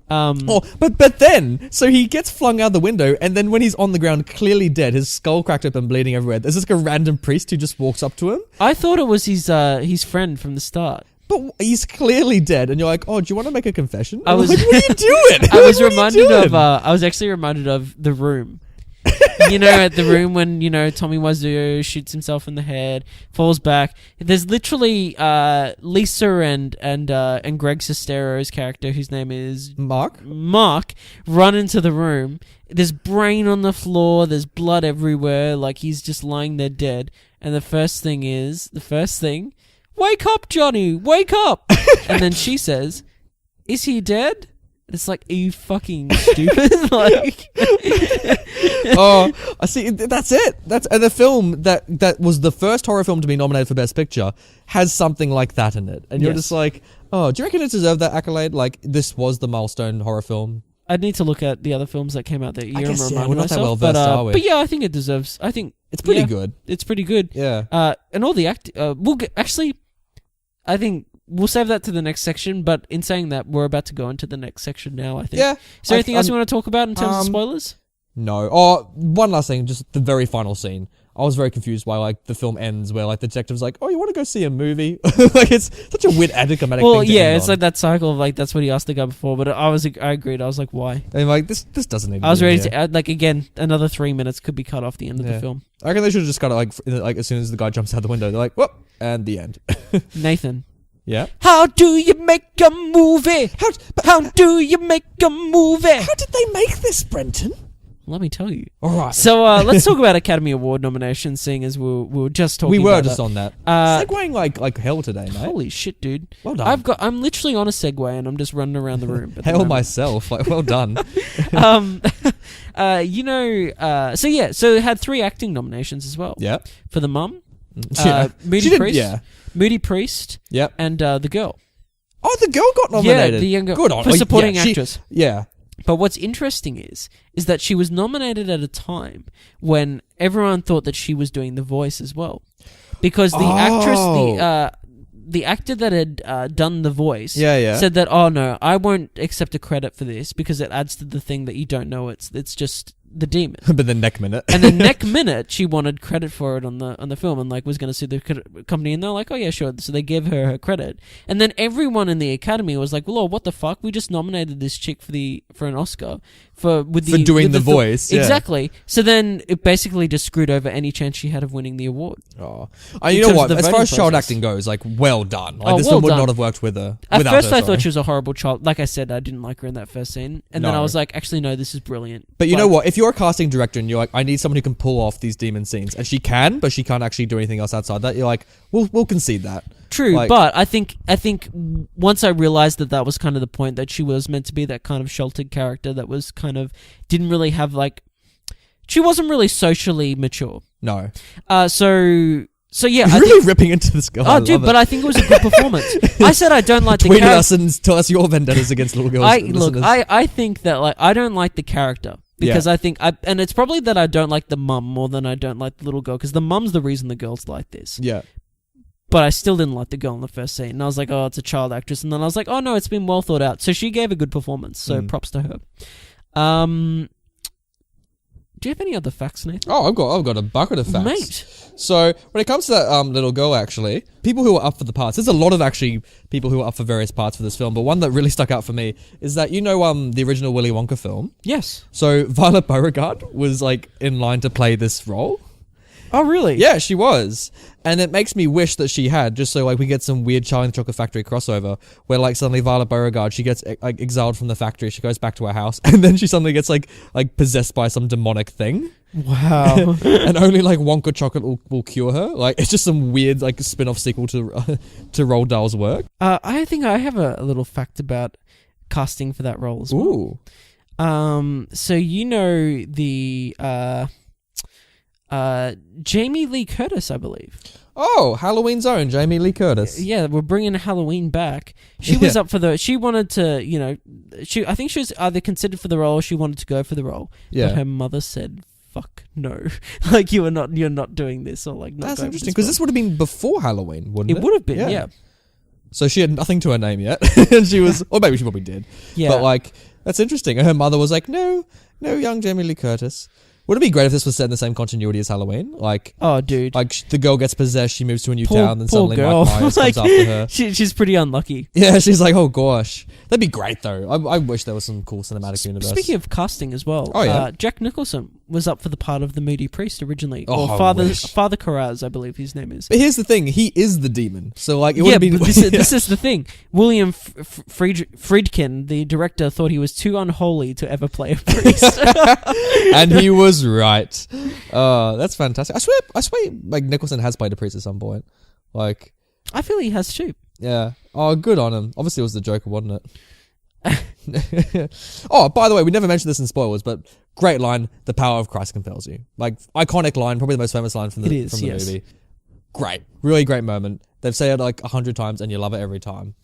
but then, so he gets flung out the window, and then when he's on the ground, clearly dead, his skull cracked open, bleeding everywhere, there's like a random priest who just walks up to him. I thought it was his friend from the start. But he's clearly dead, and you're like, "Oh, do you want to make a confession?" I was like, "What are you doing?" I was actually reminded of The Room. At The Room when Tommy Wiseau shoots himself in the head, falls back. There's literally Lisa and Greg Sestero's character, whose name is Mark, run into the room. There's brain on the floor. There's blood everywhere. Like he's just lying there dead. And the first thing, wake up, Johnny, wake up. And then she says, is he dead? And it's like, are you fucking stupid? Like, oh, I see. That's it. And the film that was the first horror film to be nominated for Best Picture has something like that in it. And you're just like, oh, do you reckon it deserved that accolade? Like, this was the milestone horror film. I'd need to look at the other films that came out that year and remind we're not myself. that well versed, are we? But yeah, I think it deserves. I think it's pretty good. It's pretty good. Yeah. And all the I think we'll save that to the next section. But in saying that, we're about to go into the next section now. I think. Yeah. Is there anything else you want to talk about in terms of spoilers? No. Oh, one last thing, just the very final scene. I was very confused why, like, the film ends where, like, the detective's like, oh, you want to go see a movie? Like, it's such a weird anticlimactic thing to end it's on. like that cycle of, like, that's what he asked the guy before, but I agreed. I was like, why? And, like, this doesn't need to I was be ready here. to, like, again, another 3 minutes could be cut off the end of the film. I reckon they should have just cut it, like, as soon as the guy jumps out the window, they're like, whoop, and the end. Nathan. Yeah? How do you make a movie? How do you make a movie? How did they make this, Brenton? Let me tell you. All right. So let's talk about Academy Award nominations, seeing as we were just talking about We were just on that. Uh, Segueing like hell today, mate. Holy shit, dude. Well done. I'm literally on a Segway and I'm just running around the room. at the Hell moment. myself. Like, well done. So it had 3 acting nominations as well. Yeah. For the mum, Yeah. Moody Priest, Yeah. Moody Priest, Yep. and the girl. Oh, the girl got nominated. Yeah, the young girl. Good on For her. supporting Yeah, actress. Yeah. But what's interesting is that she was nominated at a time when everyone thought that she was doing the voice as well, because the actress, the actor that had done the voice, said that, oh no, I won't accept a credit for this because it adds to the thing that you don't know. It's just the demon. But the neck minute. And the next minute, she wanted credit for it on the film, and like was going to sue the company, and they're like, "Oh yeah, sure." So they gave her credit, and then everyone in the Academy was like, "Well, what the fuck? We just nominated this chick for an Oscar for doing the voice." Yeah. Exactly. So then it basically just screwed over any chance she had of winning the award. Oh, you know terms what? of the As far voting as child process. acting goes, like, well done. Like, Oh, this well film would done. not have worked with her. At without first, her, I thought sorry. she was a horrible child. Like I said, I didn't like her in that first scene, and then No. I was like, actually, no, this is brilliant. But you know what? If you're a casting director and you're like, I need someone who can pull off these demon scenes, and she can, but she can't actually do anything else outside that, you're like, we'll concede that. True, Like- but I think once I realized that was kind of the point, that she was meant to be that kind of sheltered character that was kind of didn't really have like, she wasn't really socially mature. No. So yeah, You're really ripping into this girl. Oh, dude, but I think it was a good performance. I said I don't like the Tweet character. us and tell us your vendettas against little girls. I think that like I don't like the character. Because I think and it's probably that I don't like the mum more than I don't like the little girl, because the mum's the reason the girl's like this. Yeah. But I still didn't like the girl in the first scene. And I was like, oh, it's a child actress. And then I was like, oh no, it's been well thought out. So she gave a good performance. So props to her. Do you have any other facts, Nathan? Oh, I've got a bucket of facts. Mate. So when it comes to that little girl, actually, people who are up for the parts, there's a lot of actually people who are up for various parts for this film, but one that really stuck out for me is that, you know, the original Willy Wonka film? Yes. So Violet Beauregarde was like in line to play this role. Oh, really? Yeah, she was. And it makes me wish that she had, just so like we get some weird Charlie and the Chocolate Factory crossover, where like suddenly Violet Beauregarde, she gets like exiled from the factory, she goes back to her house, and then she suddenly gets like possessed by some demonic thing. Wow. And only like Wonka chocolate will cure her. Like, it's just some weird like spin-off sequel to Roald Dahl's work. I think I have a little fact about casting for that role as well. Ooh. So you know the Jamie Lee Curtis, I believe. Oh, Halloween's own Jamie Lee Curtis. Yeah, we're bringing Halloween back. She was up for she wanted to, you know, I think she was either considered for the role or she wanted to go for the role. Yeah. But her mother said, fuck no. Like, you're not doing this, or like, not That's going interesting, for because this would have been before Halloween, wouldn't it? It would have been, yeah. So she had nothing to her name yet. And she was, or maybe she probably did. Yeah. But like, that's interesting. And her mother was like, no, young Jamie Lee Curtis. Would it be great if this was set in the same continuity as Halloween? Like, oh, dude. Like, the girl gets possessed, she moves to a new town, then poor suddenly girl. Mike Myers Like, comes after her. She's pretty unlucky. Yeah, she's like, oh gosh. That'd be great though. I wish there was some cool cinematic universe. Speaking of casting as well, Oh, yeah. Jack Nicholson was up for the part of the Moody Priest originally. Oh, or I Father wish. Karaz, I believe his name is. But here's the thing, he is the demon. So like, it would Yeah, have been... but this is the thing. William Friedkin, the director, thought he was too unholy to ever play a priest. And he was right. That's fantastic. I swear, like, Nicholson has played a priest at some point. Like, I feel he has too. yeah. Oh, good on him. Obviously, it was the Joker, wasn't it? Oh, by the way, we never mentioned this in spoilers, but great line: "The power of Christ compels you." Like, iconic line, probably the most famous line from the It is, yes. movie. Great, really great moment. They've said it like 100 times and you love it every time.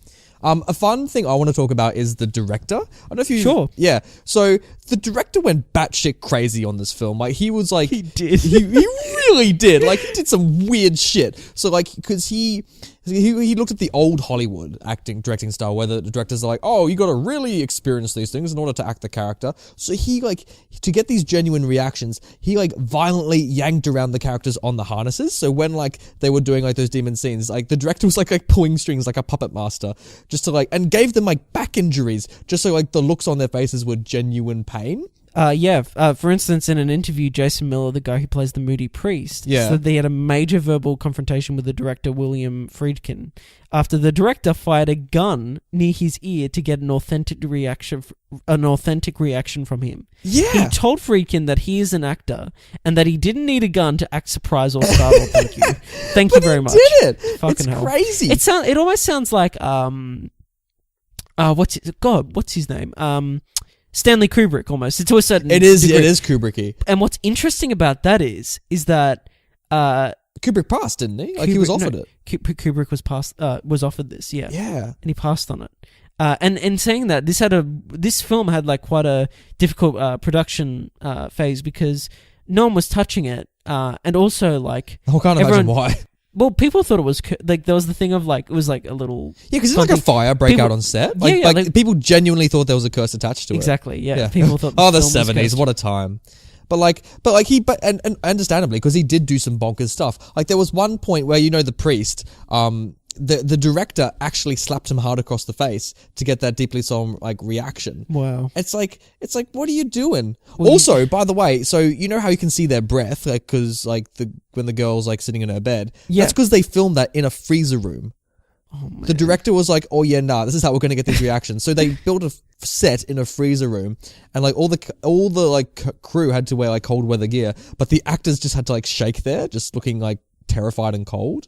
A fun thing I want to talk about is the director. I don't know if you... Sure. Yeah. So the director went batshit crazy on this film. Like, he was like... He did. He really did. Like, he did some weird shit. So, like, because he looked at the old Hollywood directing style, where the directors are like, oh, you got to really experience these things in order to act the character. So he, like, to get these genuine reactions, he, like, violently yanked around the characters on the harnesses. So when, like, they were doing, like, those demon scenes, like, the director was, like pulling strings like a puppet master, just to, like, and gave them, like, back injuries, just so, like, the looks on their faces were genuine pain. For instance, in an interview, Jason Miller, the guy who plays the moody priest, said they had a major verbal confrontation with the director, William Friedkin, after the director fired a gun near his ear to get an authentic reaction from him. Yeah. He told Friedkin that he is an actor and that he didn't need a gun to act surprised or startled. Thank you. Thank you very much. He did it. Fucking hell. Crazy. It almost sounds like what's his name? Stanley Kubrick, almost. To a certain It is degree. It is Kubricky. And what's interesting about that is that Kubrick passed, didn't he? Like, he was offered it. Kubrick was offered this, yeah. Yeah. And he passed on it. And saying that, this film had like quite a difficult production phase because no one was touching it, and also like I can't imagine why. Well, people thought it was like there was the thing of like it was like a little because it's like a fire break out on set. Like people genuinely thought there was a curse attached to it. Exactly. Yeah. People thought. The 70s. What a time. But understandably, because he did do some bonkers stuff. Like, there was one point where, the priest, the director actually slapped him hard across the face to get that deeply solemn, like, reaction. Wow. It's like, what are you doing? Well, also, by the way, so you know how you can see their breath, like, because, like, when the girl's, like, sitting in her bed? Yeah. That's because they filmed that in a freezer room. Oh, man. The director was like, oh yeah, this is how we're going to get these reactions. So they built a set in a freezer room, and like all the like crew had to wear like cold weather gear, but the actors just had to like shake there, just looking like terrified and cold.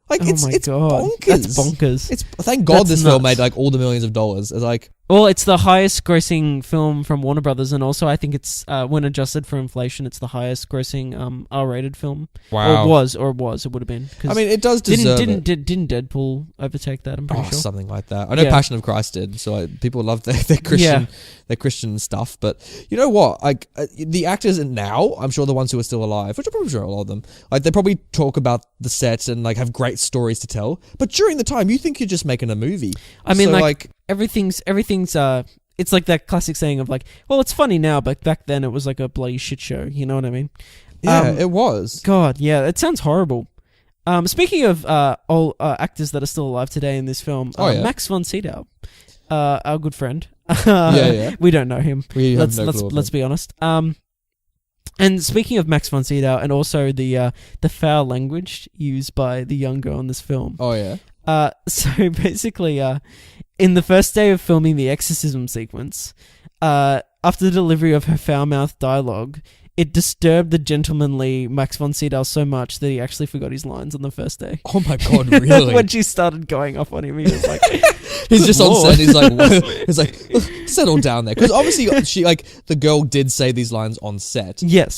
Like, it's bonkers. That's bonkers. Thank God this film made like all the millions of dollars. It's like, well, it's the highest grossing film from Warner Brothers, and also I think it's when adjusted for inflation, it's the highest grossing R-rated film. Wow. Or it was. It would have been. I mean, it does deserve it. Didn't Deadpool overtake that? I'm pretty sure something like that. I know Passion of Christ did, so people love their Christian their Christian stuff. But you know what? Like the actors now, I'm sure the ones who are still alive, which I'm probably sure a lot of them, like they probably talk about the set and like have great stories to tell. But during the time, you think you're just making a movie. I mean, like everything's it's like that classic saying of like, well, it's funny now, but back then it was like a bloody shit show. You know what I mean? Yeah, it was. God, yeah, it sounds horrible. Speaking of all actors that are still alive today in this film, Max von Sydow, our good friend. We don't know him. Let's be honest. And speaking of Max von Sydow, and also the foul language used by the young girl in this film. Oh yeah. So basically, in the first day of filming the exorcism sequence, after the delivery of her foul-mouthed dialogue, it disturbed the gentlemanly Max von Sydow so much that he actually forgot his lines on the first day. Oh my God, really? When she started going off on him, he was like... He's just on set, he's like, settle down there. Because obviously, the girl did say these lines on set. Yes.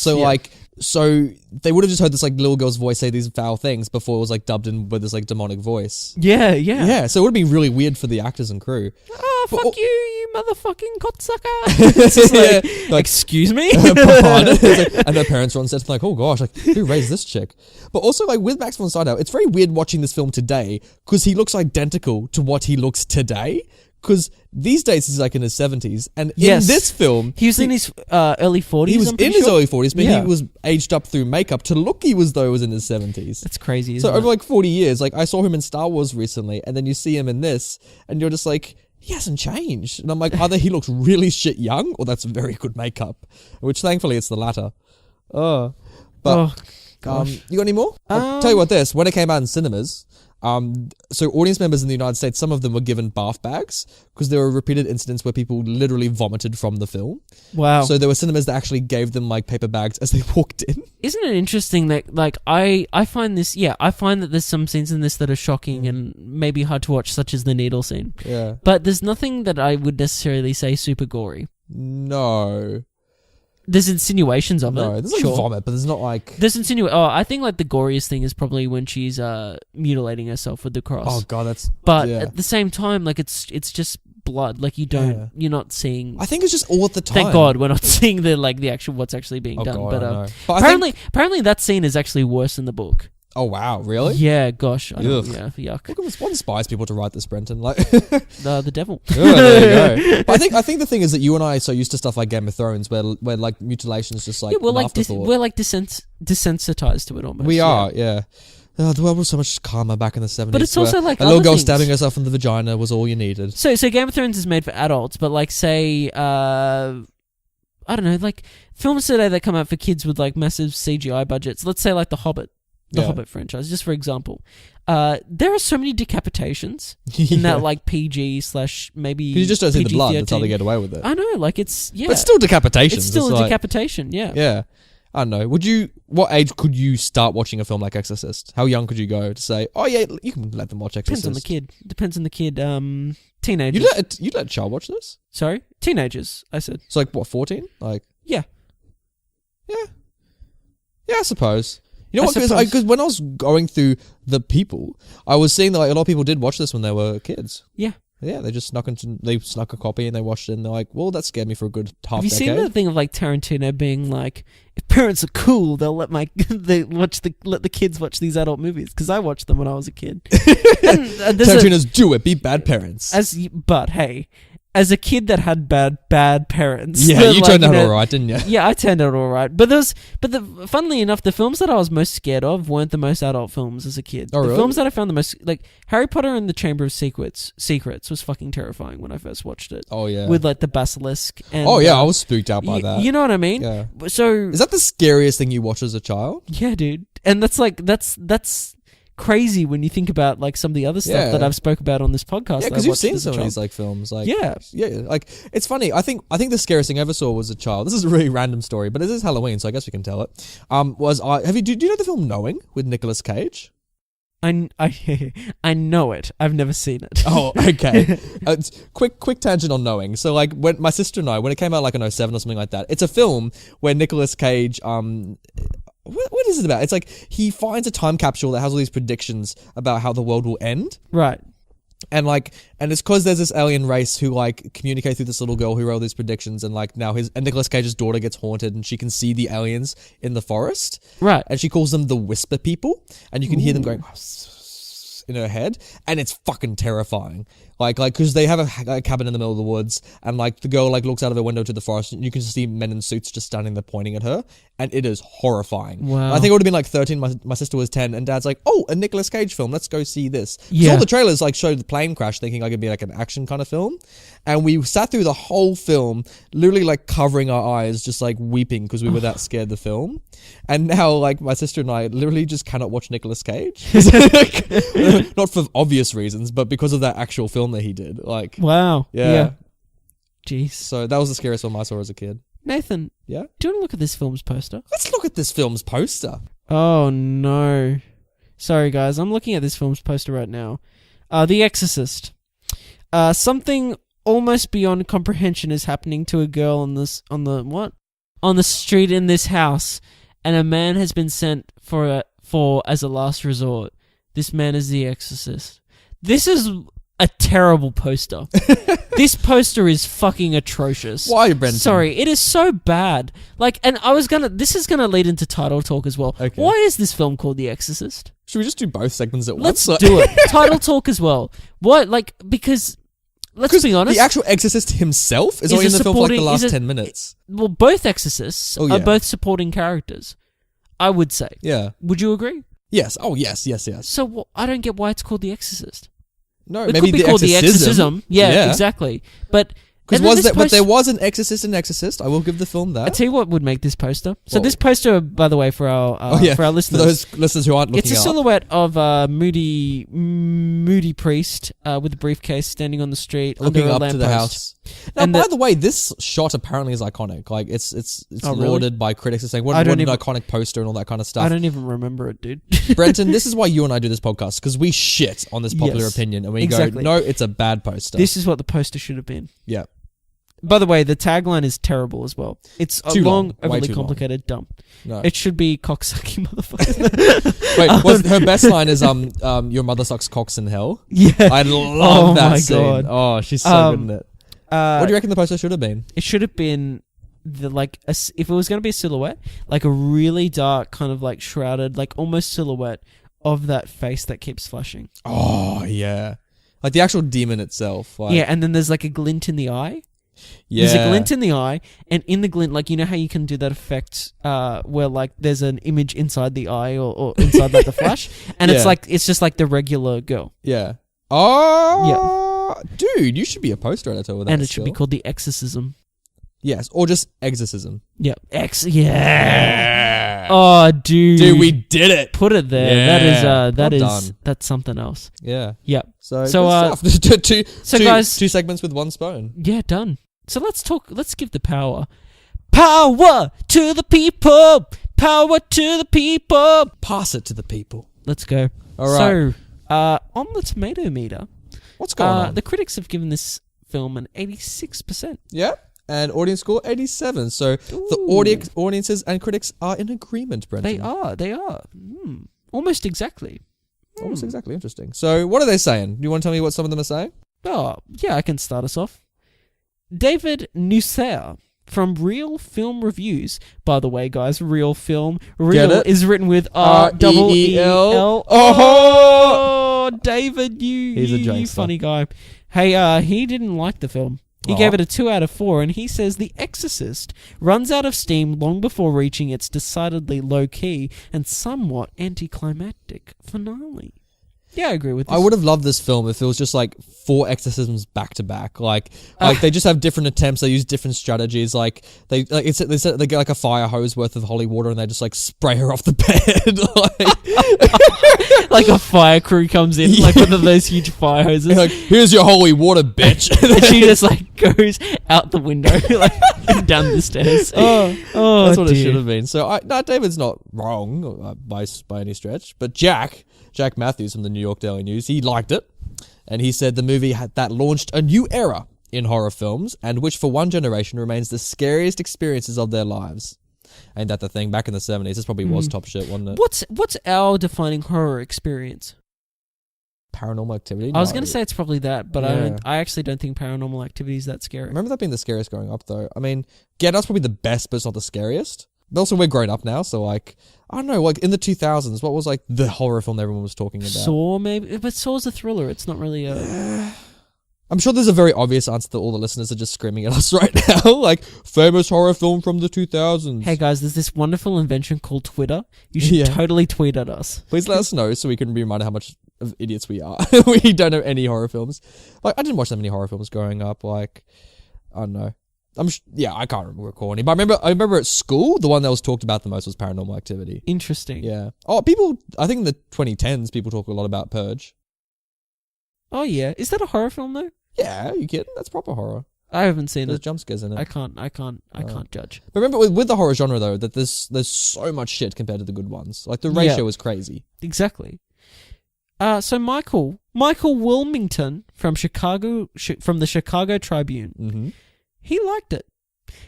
So they would have just heard this like little girl's voice say these foul things before it was like dubbed in with this like demonic voice. Yeah. So it would have been really weird for the actors and crew. Oh, fuck you motherfucking cocksucker. It's just like, excuse me? And their parents are on set like, oh gosh, like who raised this chick? But also like with Max von Sydow, it's very weird watching this film today because he looks identical to what he looks today. Because these days he's like in his 70s, and in this film he was in his early 40s. He was in his early 40s, but he was aged up through makeup to look he was in his 70s. That's crazy. Isn't so over like 40 years, like I saw him in Star Wars recently, and then you see him in this, and you're just like, he hasn't changed. And I'm like, either he looks really shit young, or that's very good makeup. Which thankfully it's the latter. You got any more? I'll tell you what. When it came out in cinemas. So audience members in the United States, some of them were given bath bags because there were repeated incidents where people literally vomited from the film. Wow. So there were cinemas that actually gave them like paper bags as they walked in. Isn't it interesting that like I find that there's some scenes in this that are shocking and maybe hard to watch, such as the needle scene. Yeah. But there's nothing that I would necessarily say super gory. No. There's insinuations of No, it. there's like sure. vomit, but there's not like. I think like the goriest thing is probably when she's mutilating herself with the cross. Oh god, that's. But yeah. at the same time, like it's just blood. Like you're not seeing. I think it's just all at the time. Thank God we're not seeing the actual what's actually being done. God, but I know. But apparently that scene is actually worse than the book. Oh wow, really? Yeah, gosh, yuck. Look, what inspires people to write this, Brenton? Like The devil. Oh, there you go. But I think the thing is that you and I are so used to stuff like Game of Thrones, where like mutilation is just like we're an like afterthought. we're like desensitized to it almost. We are, yeah. Oh, the world was so much calmer back in the 70s. But it's also like a little other girl things. stabbing herself in the vagina was all you needed. So Game of Thrones is made for adults, but like say I don't know, like films today that come out for kids with like massive CGI budgets. Let's say like The Hobbit. The Hobbit franchise, just for example. There are so many decapitations in that like PG / maybe you just don't see the blood. PG-13. That's how they get away with it. I know, like it's But it's still decapitation. It's still a decapitation, yeah. Yeah. I don't know. What age could you start watching a film like Exorcist? How young could you go to say, oh yeah, you can let them watch Exorcist? Depends on the kid. Teenagers. You'd let a child watch this? Sorry? Teenagers, I said. So like what, 14? Like Yeah. Yeah. Yeah, I suppose. You know what? suppose. Because when I was going through the people, I was seeing that like, a lot of people did watch this when they were kids. Yeah. Yeah, they just snuck a copy and they watched it and they're like, well, that scared me for a good half Have you decade. seen that thing of like Tarantino being like, if parents are cool, they'll let let the kids watch these adult movies? Because I watched them when I was a kid. Tarantino's do it, be bad parents. But hey, as a kid that had bad parents. Yeah, you turned out alright, didn't you? Yeah, I turned out alright. Funnily enough, the films that I was most scared of weren't the most adult films as a kid. Oh, the really? films that I found the most, like Harry Potter and the Chamber of Secrets was fucking terrifying when I first watched it. Oh yeah. With like the basilisk and oh yeah, I was spooked out by that. You know what I mean? Yeah. So is that the scariest thing you watched as a child? yeah, dude. And that's crazy when you think about like some of the other stuff that I've spoke about on this podcast. Yeah, because you've seen some of these like films. Like yeah, like it's funny. I think the scariest thing I ever saw was a child. This is a really random story, but it is Halloween, so I guess we can tell it. Do you know the film Knowing with Nicolas Cage? I know it. I've never seen it. Oh, okay. Quick tangent on Knowing. So like when my sister and I, when it came out like in 07 or something like that, it's a film where Nicolas Cage what is it about? It's like he finds a time capsule that has all these predictions about how the world will end. Right. And it's because there's this alien race who like communicate through this little girl who wrote these predictions, and like now Nicolas Cage's daughter gets haunted and she can see the aliens in the forest. Right. And she calls them the Whisper People, and you can hear them going in her head, and it's fucking terrifying. Like, because they have a cabin in the middle of the woods, and like the girl like looks out of her window to the forest, and you can see men in suits just standing there pointing at her, and it is horrifying. Wow. I think it would have been like 13. My sister was 10, and Dad's like, "Oh, a Nicolas Cage film. Let's go see this." Yeah. So all the trailers like showed the plane crash, thinking like it'd be like an action kind of film, and we sat through the whole film, literally like covering our eyes, just like weeping because we were that scared of the film. And now like my sister and I literally just cannot watch Nicolas Cage, not for obvious reasons, but because of that actual film that he did. Like, wow. yeah. Jeez. So that was the scariest film I saw as a kid. Nathan. Yeah. Do you want to look at this film's poster? Let's look at this film's poster. Oh no. Sorry guys, I'm looking at this film's poster right now. The Exorcist. Something almost beyond comprehension is happening to a girl on the street in this house, and a man has been sent for as a last resort. This man is the Exorcist. This is a terrible poster. This poster is fucking atrocious. Why, Brenton? Sorry, it is so bad. Like, and this is gonna lead into title talk as well. Okay. Why is this film called The Exorcist? Should we just do both segments at Let's once? do it. Title talk as well. What? Like, because let's be honest. The actual Exorcist himself is only in the film for like the last 10 minutes. Well, both Exorcists are both supporting characters, I would say. Yeah. Would you agree? Yes. Oh, yes. So I don't get why it's called The Exorcist. No, It maybe could be called The Exorcism. Yeah, exactly. But there was an Exorcist in Exorcist. I will give the film that. I tell you what would make this poster. So this poster, by the way, for our listeners, for those listeners who aren't looking, it's a silhouette of a moody priest with a briefcase standing on the street looking under a up to the lamppost. house. Now, And by the way, this shot apparently is iconic. Like it's lauded by critics as saying what an iconic poster and all that kind of stuff. I don't even remember it, dude. Brenton, this is why you and I do this podcast, because we shit on this popular opinion and we go, no, it's a bad poster. This is what the poster should have been. Yeah. By the way, the tagline is terrible as well. It's a Too long, long. Way overly too long. complicated, dumb. No. It should be cocksucking motherfuckers. Wait, her best line is your mother sucks cocks in hell. Yeah. I love that my scene. God. Oh, she's so good in it. What What do you reckon the poster should have been? It should have been if it was going to be a silhouette, like a really dark kind of like shrouded, like almost silhouette of that face that keeps flashing. Oh yeah, like the actual demon itself. Like, Yeah, and then there's like a glint in the eye. yeah. There's a glint in the eye, and in the glint, like, you know how you can do that effect where like there's an image inside the eye or inside like the flash, and Yeah. it's just like the regular girl, Yeah. Oh, dude, you should be a poster editor with that. and it should be still. called the exorcism. Yes, or just exorcism. Yeah, yeah. Oh, dude, Dude, we did it. put it there. Yeah. That Well is done. that's something else. Yeah. Yep. So So, good stuff. two, so two- guys- 2 segments with 1 spoon. Yeah, done. So let's give the power to the people. Power to the people. Pass it to the people. Let's go. All right. So, on the tomato meter, What's going on? the critics have given this film an 86%. Yeah. And audience score 87. So the audiences and critics are in agreement, Brenton. They are. Almost exactly. Almost exactly. Interesting. So what are they saying? Do you want to tell me what some of them are saying? Oh, yeah, I can start us off. David Nusser from Real Film Reviews. By the way, guys, Real Film. Real it? is written with R-E-E-L. R-E-E-L. Oh! David, He's a you jokester. funny guy. Hey, he didn't like the film. He gave it a 2 out of 4, and he says The Exorcist runs out of steam long before reaching its decidedly low-key and somewhat anticlimactic finale. Yeah, I agree with this. I would have loved this film if it was just like 4 exorcisms back to back. Like they just have different attempts. They use different strategies. Like they get like a fire hose worth of holy water and they just like spray her off the bed. Like a fire crew comes in, like one of those huge fire hoses. like, here's your holy water, bitch. And she just like goes out the window, like and down the stairs. Oh, That's what it dear. should have been. So David's not wrong by any stretch. But Jack Matthews from the New York Daily News, he liked it, and he said the movie that launched a new era in horror films, and which for one generation remains the scariest experiences of their lives. Ain't that the thing? Back in the 70s, this probably was top shit, wasn't it? What's our defining horror experience? Paranormal Activity? I was No. going to say it's probably that, but Yeah. I actually don't think Paranormal Activity is that I scary. remember that being the scariest growing up, though. I mean, Get Out's probably the best, but it's not the scariest. But also, we're grown up now, so like, I don't know, like in the 2000s, what was like the horror film everyone was talking about? Saw, maybe? But Saw's a thriller. It's not really a... I'm sure there's a very obvious answer that all the listeners are just screaming at us right now. Like, famous horror film from the 2000s. Hey guys, there's this wonderful invention called Twitter. You should Yeah. totally tweet at us. Please let us know so we can be reminded how much of idiots we are. We don't know any horror films. Like, I didn't watch that many horror films growing up. Like, I don't know. I can't recall any. But I remember at school, the one that was talked about the most was Paranormal Activity. Interesting. Yeah. Oh, I think in the 2010s, people talk a lot about Purge. Oh yeah, is that a horror film though? Yeah, you kidding? That's proper horror. I haven't seen There's it. jump scares in it. I can't judge. But remember, with the horror genre, though, that there's so much shit compared to the good ones. Like, the ratio is crazy. Exactly. So Michael Wilmington from the Chicago Tribune, Mm-hmm. he liked it.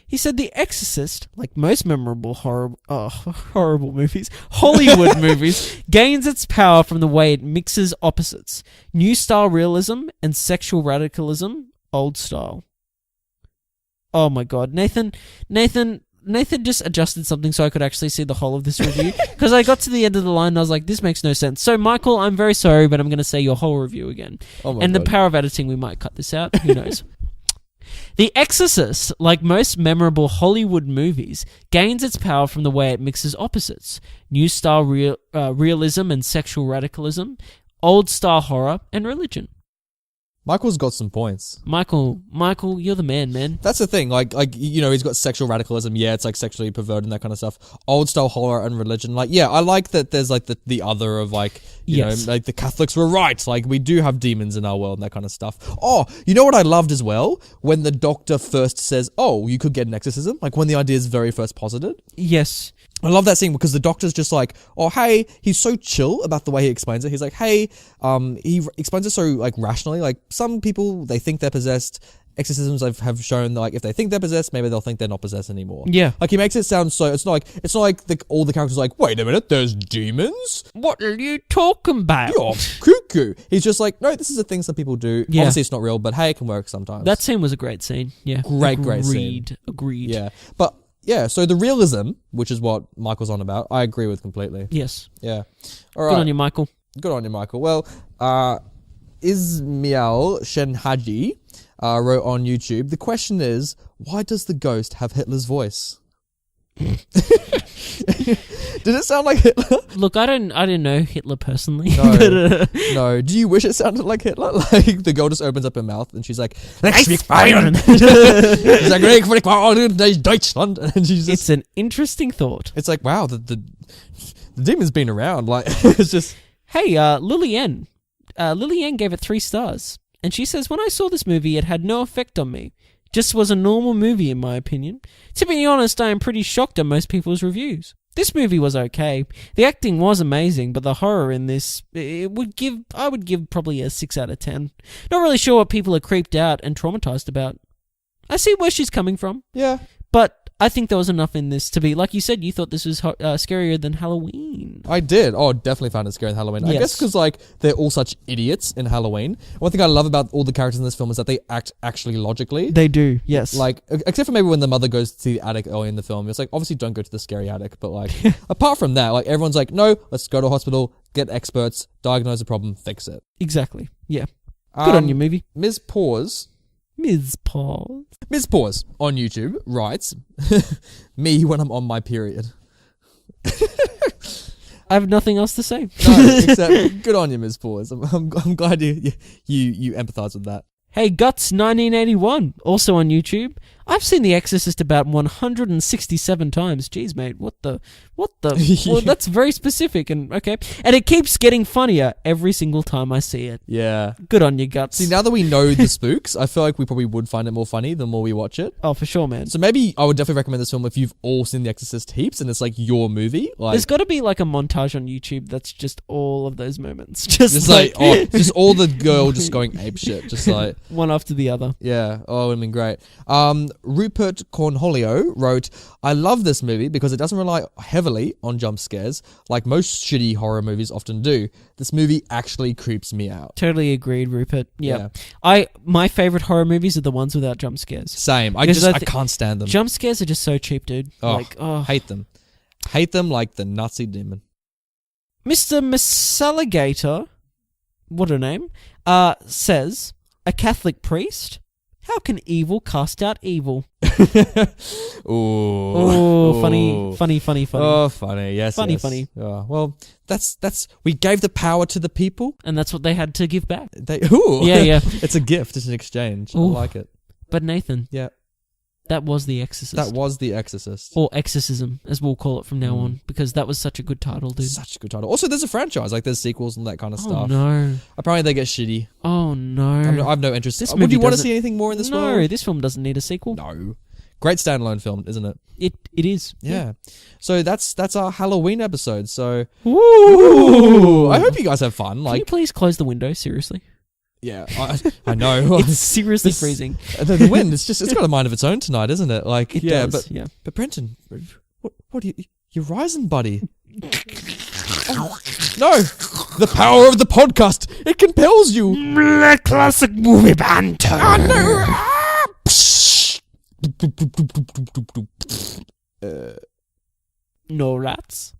He said The Exorcist, like most memorable horrible movies, Hollywood movies, gains its power from the way it mixes opposites: new style realism and sexual radicalism, old style. Oh my god, Nathan just adjusted something so I could actually see the whole of this review, because I got to the end of the line and I was like, this makes no sense. So Michael, I'm very sorry, but I'm going to say your whole review again. Oh my And God. the power of editing, we might cut this out. Who knows? The Exorcist, like most memorable Hollywood movies, gains its power from the way it mixes opposites: new style realism and sexual radicalism, old style horror and religion. Michael's got some points. Michael, you're the man. That's the thing, like he's got sexual radicalism. Yeah, it's like sexually perverted and that kind of stuff. Old style horror and religion. Like, yeah, I like that. There's like the other of like, you know, like the Catholics were right. Like, we do have demons in our world and that kind of stuff. Oh, you know what I loved as well? When the doctor first says, "Oh, you could get an exorcism." Like when the idea is very first posited. Yes. I love that scene because the doctor's just like, oh, hey, he's so chill about the way he explains it. He's like, hey, he explains it so like rationally. Like, some people, they think they're possessed exorcisms have shown that, like, if they think they're possessed, maybe they'll think they're not possessed anymore. Yeah. Like, he makes it sound so, it's not like all the characters are like, wait a minute, there's demons? What are you talking about? You're cuckoo. He's just like, no, this is a thing some people do. Yeah. Obviously it's not real, but hey, it can work sometimes. That scene was a great scene. Yeah. Great scene. Agreed. Yeah. But, yeah, so the realism, which is what Michael's on about, I agree with completely. Yes. Yeah. All right. Good on you, Michael. Good on you, Michael. Well, Ismail Shenhaji wrote on YouTube, the question is, why does the ghost have Hitler's voice? Did it sound like Hitler? Look, I didn't know Hitler personally. No. No. Do you wish it sounded like Hitler? Like, the girl just opens up her mouth and she's like, Let's speak Bayern. She's like, Deutschland. And she's just, It's an interesting thought. it's like, wow, the demon's been around. Like, it's just... Hey, Lily N. Lily N gave it 3 stars. And she says, when I saw this movie, it had no effect on me. Just was a normal movie, in my opinion. To be honest, I am pretty shocked at most people's reviews. This movie was okay. The acting was amazing, but the horror in this, I would give probably a 6 out of 10. Not really sure what people are creeped out and traumatized about. I see where she's coming from, Yeah. but I think there was enough in this to be, like you said, you thought this was scarier than Halloween. I did. Oh, definitely found it scary in Halloween. I Yes. guess because, like, they're all such idiots in Halloween. One thing I love about all the characters in this film is that they act actually logically. They do, yes. Like, except for maybe when the mother goes to the attic early in the film. It's like, obviously don't go to the scary attic, but, like, apart from that, like, everyone's like, no, let's go to a hospital, get experts, diagnose the problem, fix it. Exactly, yeah. Good on you, movie. Ms. Pause Ms. Pause on YouTube writes, me when I'm on my period. I have nothing else to say. No, except good on you, Ms. Pause. I'm glad you empathise with that. Hey, Guts 1981, also on YouTube. I've seen The Exorcist about 167 times. Jeez, mate, what the? Well, that's very specific, and okay. And it keeps getting funnier every single time I see it. Yeah. Good on you, Guts. See, now that we know the spooks, I feel like we probably would find it more funny the more we watch it. Oh, for sure, man. So maybe I would definitely recommend this film if you've all seen The Exorcist heaps and it's like your movie. Like, There's got to be like a montage on YouTube that's just all of those moments. just like just all the girl just going ape shit. Just like one after the other. yeah. Oh, it would have been great. Rupert Cornholio wrote, I love this movie because it doesn't rely heavily on jump scares like most shitty horror movies often do. This movie actually creeps me out. Totally agreed, Rupert. Yeah. My favorite horror movies are the ones without jump scares. Same. I can't stand them. Jump scares are just so cheap, dude. Hate them. Hate them like the Nazi demon. Mr. Misaligator, what a name, says, a Catholic priest? How can evil cast out evil? Ooh. Funny. Oh, funny. Yes. Funny, yes. funny. Oh, well, that's we gave the power to the people. And that's what they had to give back. Ooh. Yeah. It's a gift. It's an exchange. Ooh. I like it. But Nathan, Yeah. that was The Exorcist. That was The Exorcist. Or Exorcism, as we'll call it from now on, because that was such a good title, dude. Such a good title. Also, there's a franchise. Like, there's sequels and that kind of Oh, stuff. no. Apparently, they get shitty. Oh, no. I have no interest. This Would movie you want to doesn't- see anything more in this No, world? this film doesn't need a sequel. No. Great standalone film, isn't it? It is. Yeah. So that's our Halloween episode. So Ooh. I hope you guys have fun. Can you Like, please close the window, seriously? yeah, I know. It's seriously This- freezing. The wind, it's got a mind of its own tonight, isn't it? Like, It yeah, does, yeah. but Brenton, what are you're rising, buddy. No, the power of the podcast, it compels you. Classic movie banter. No rats.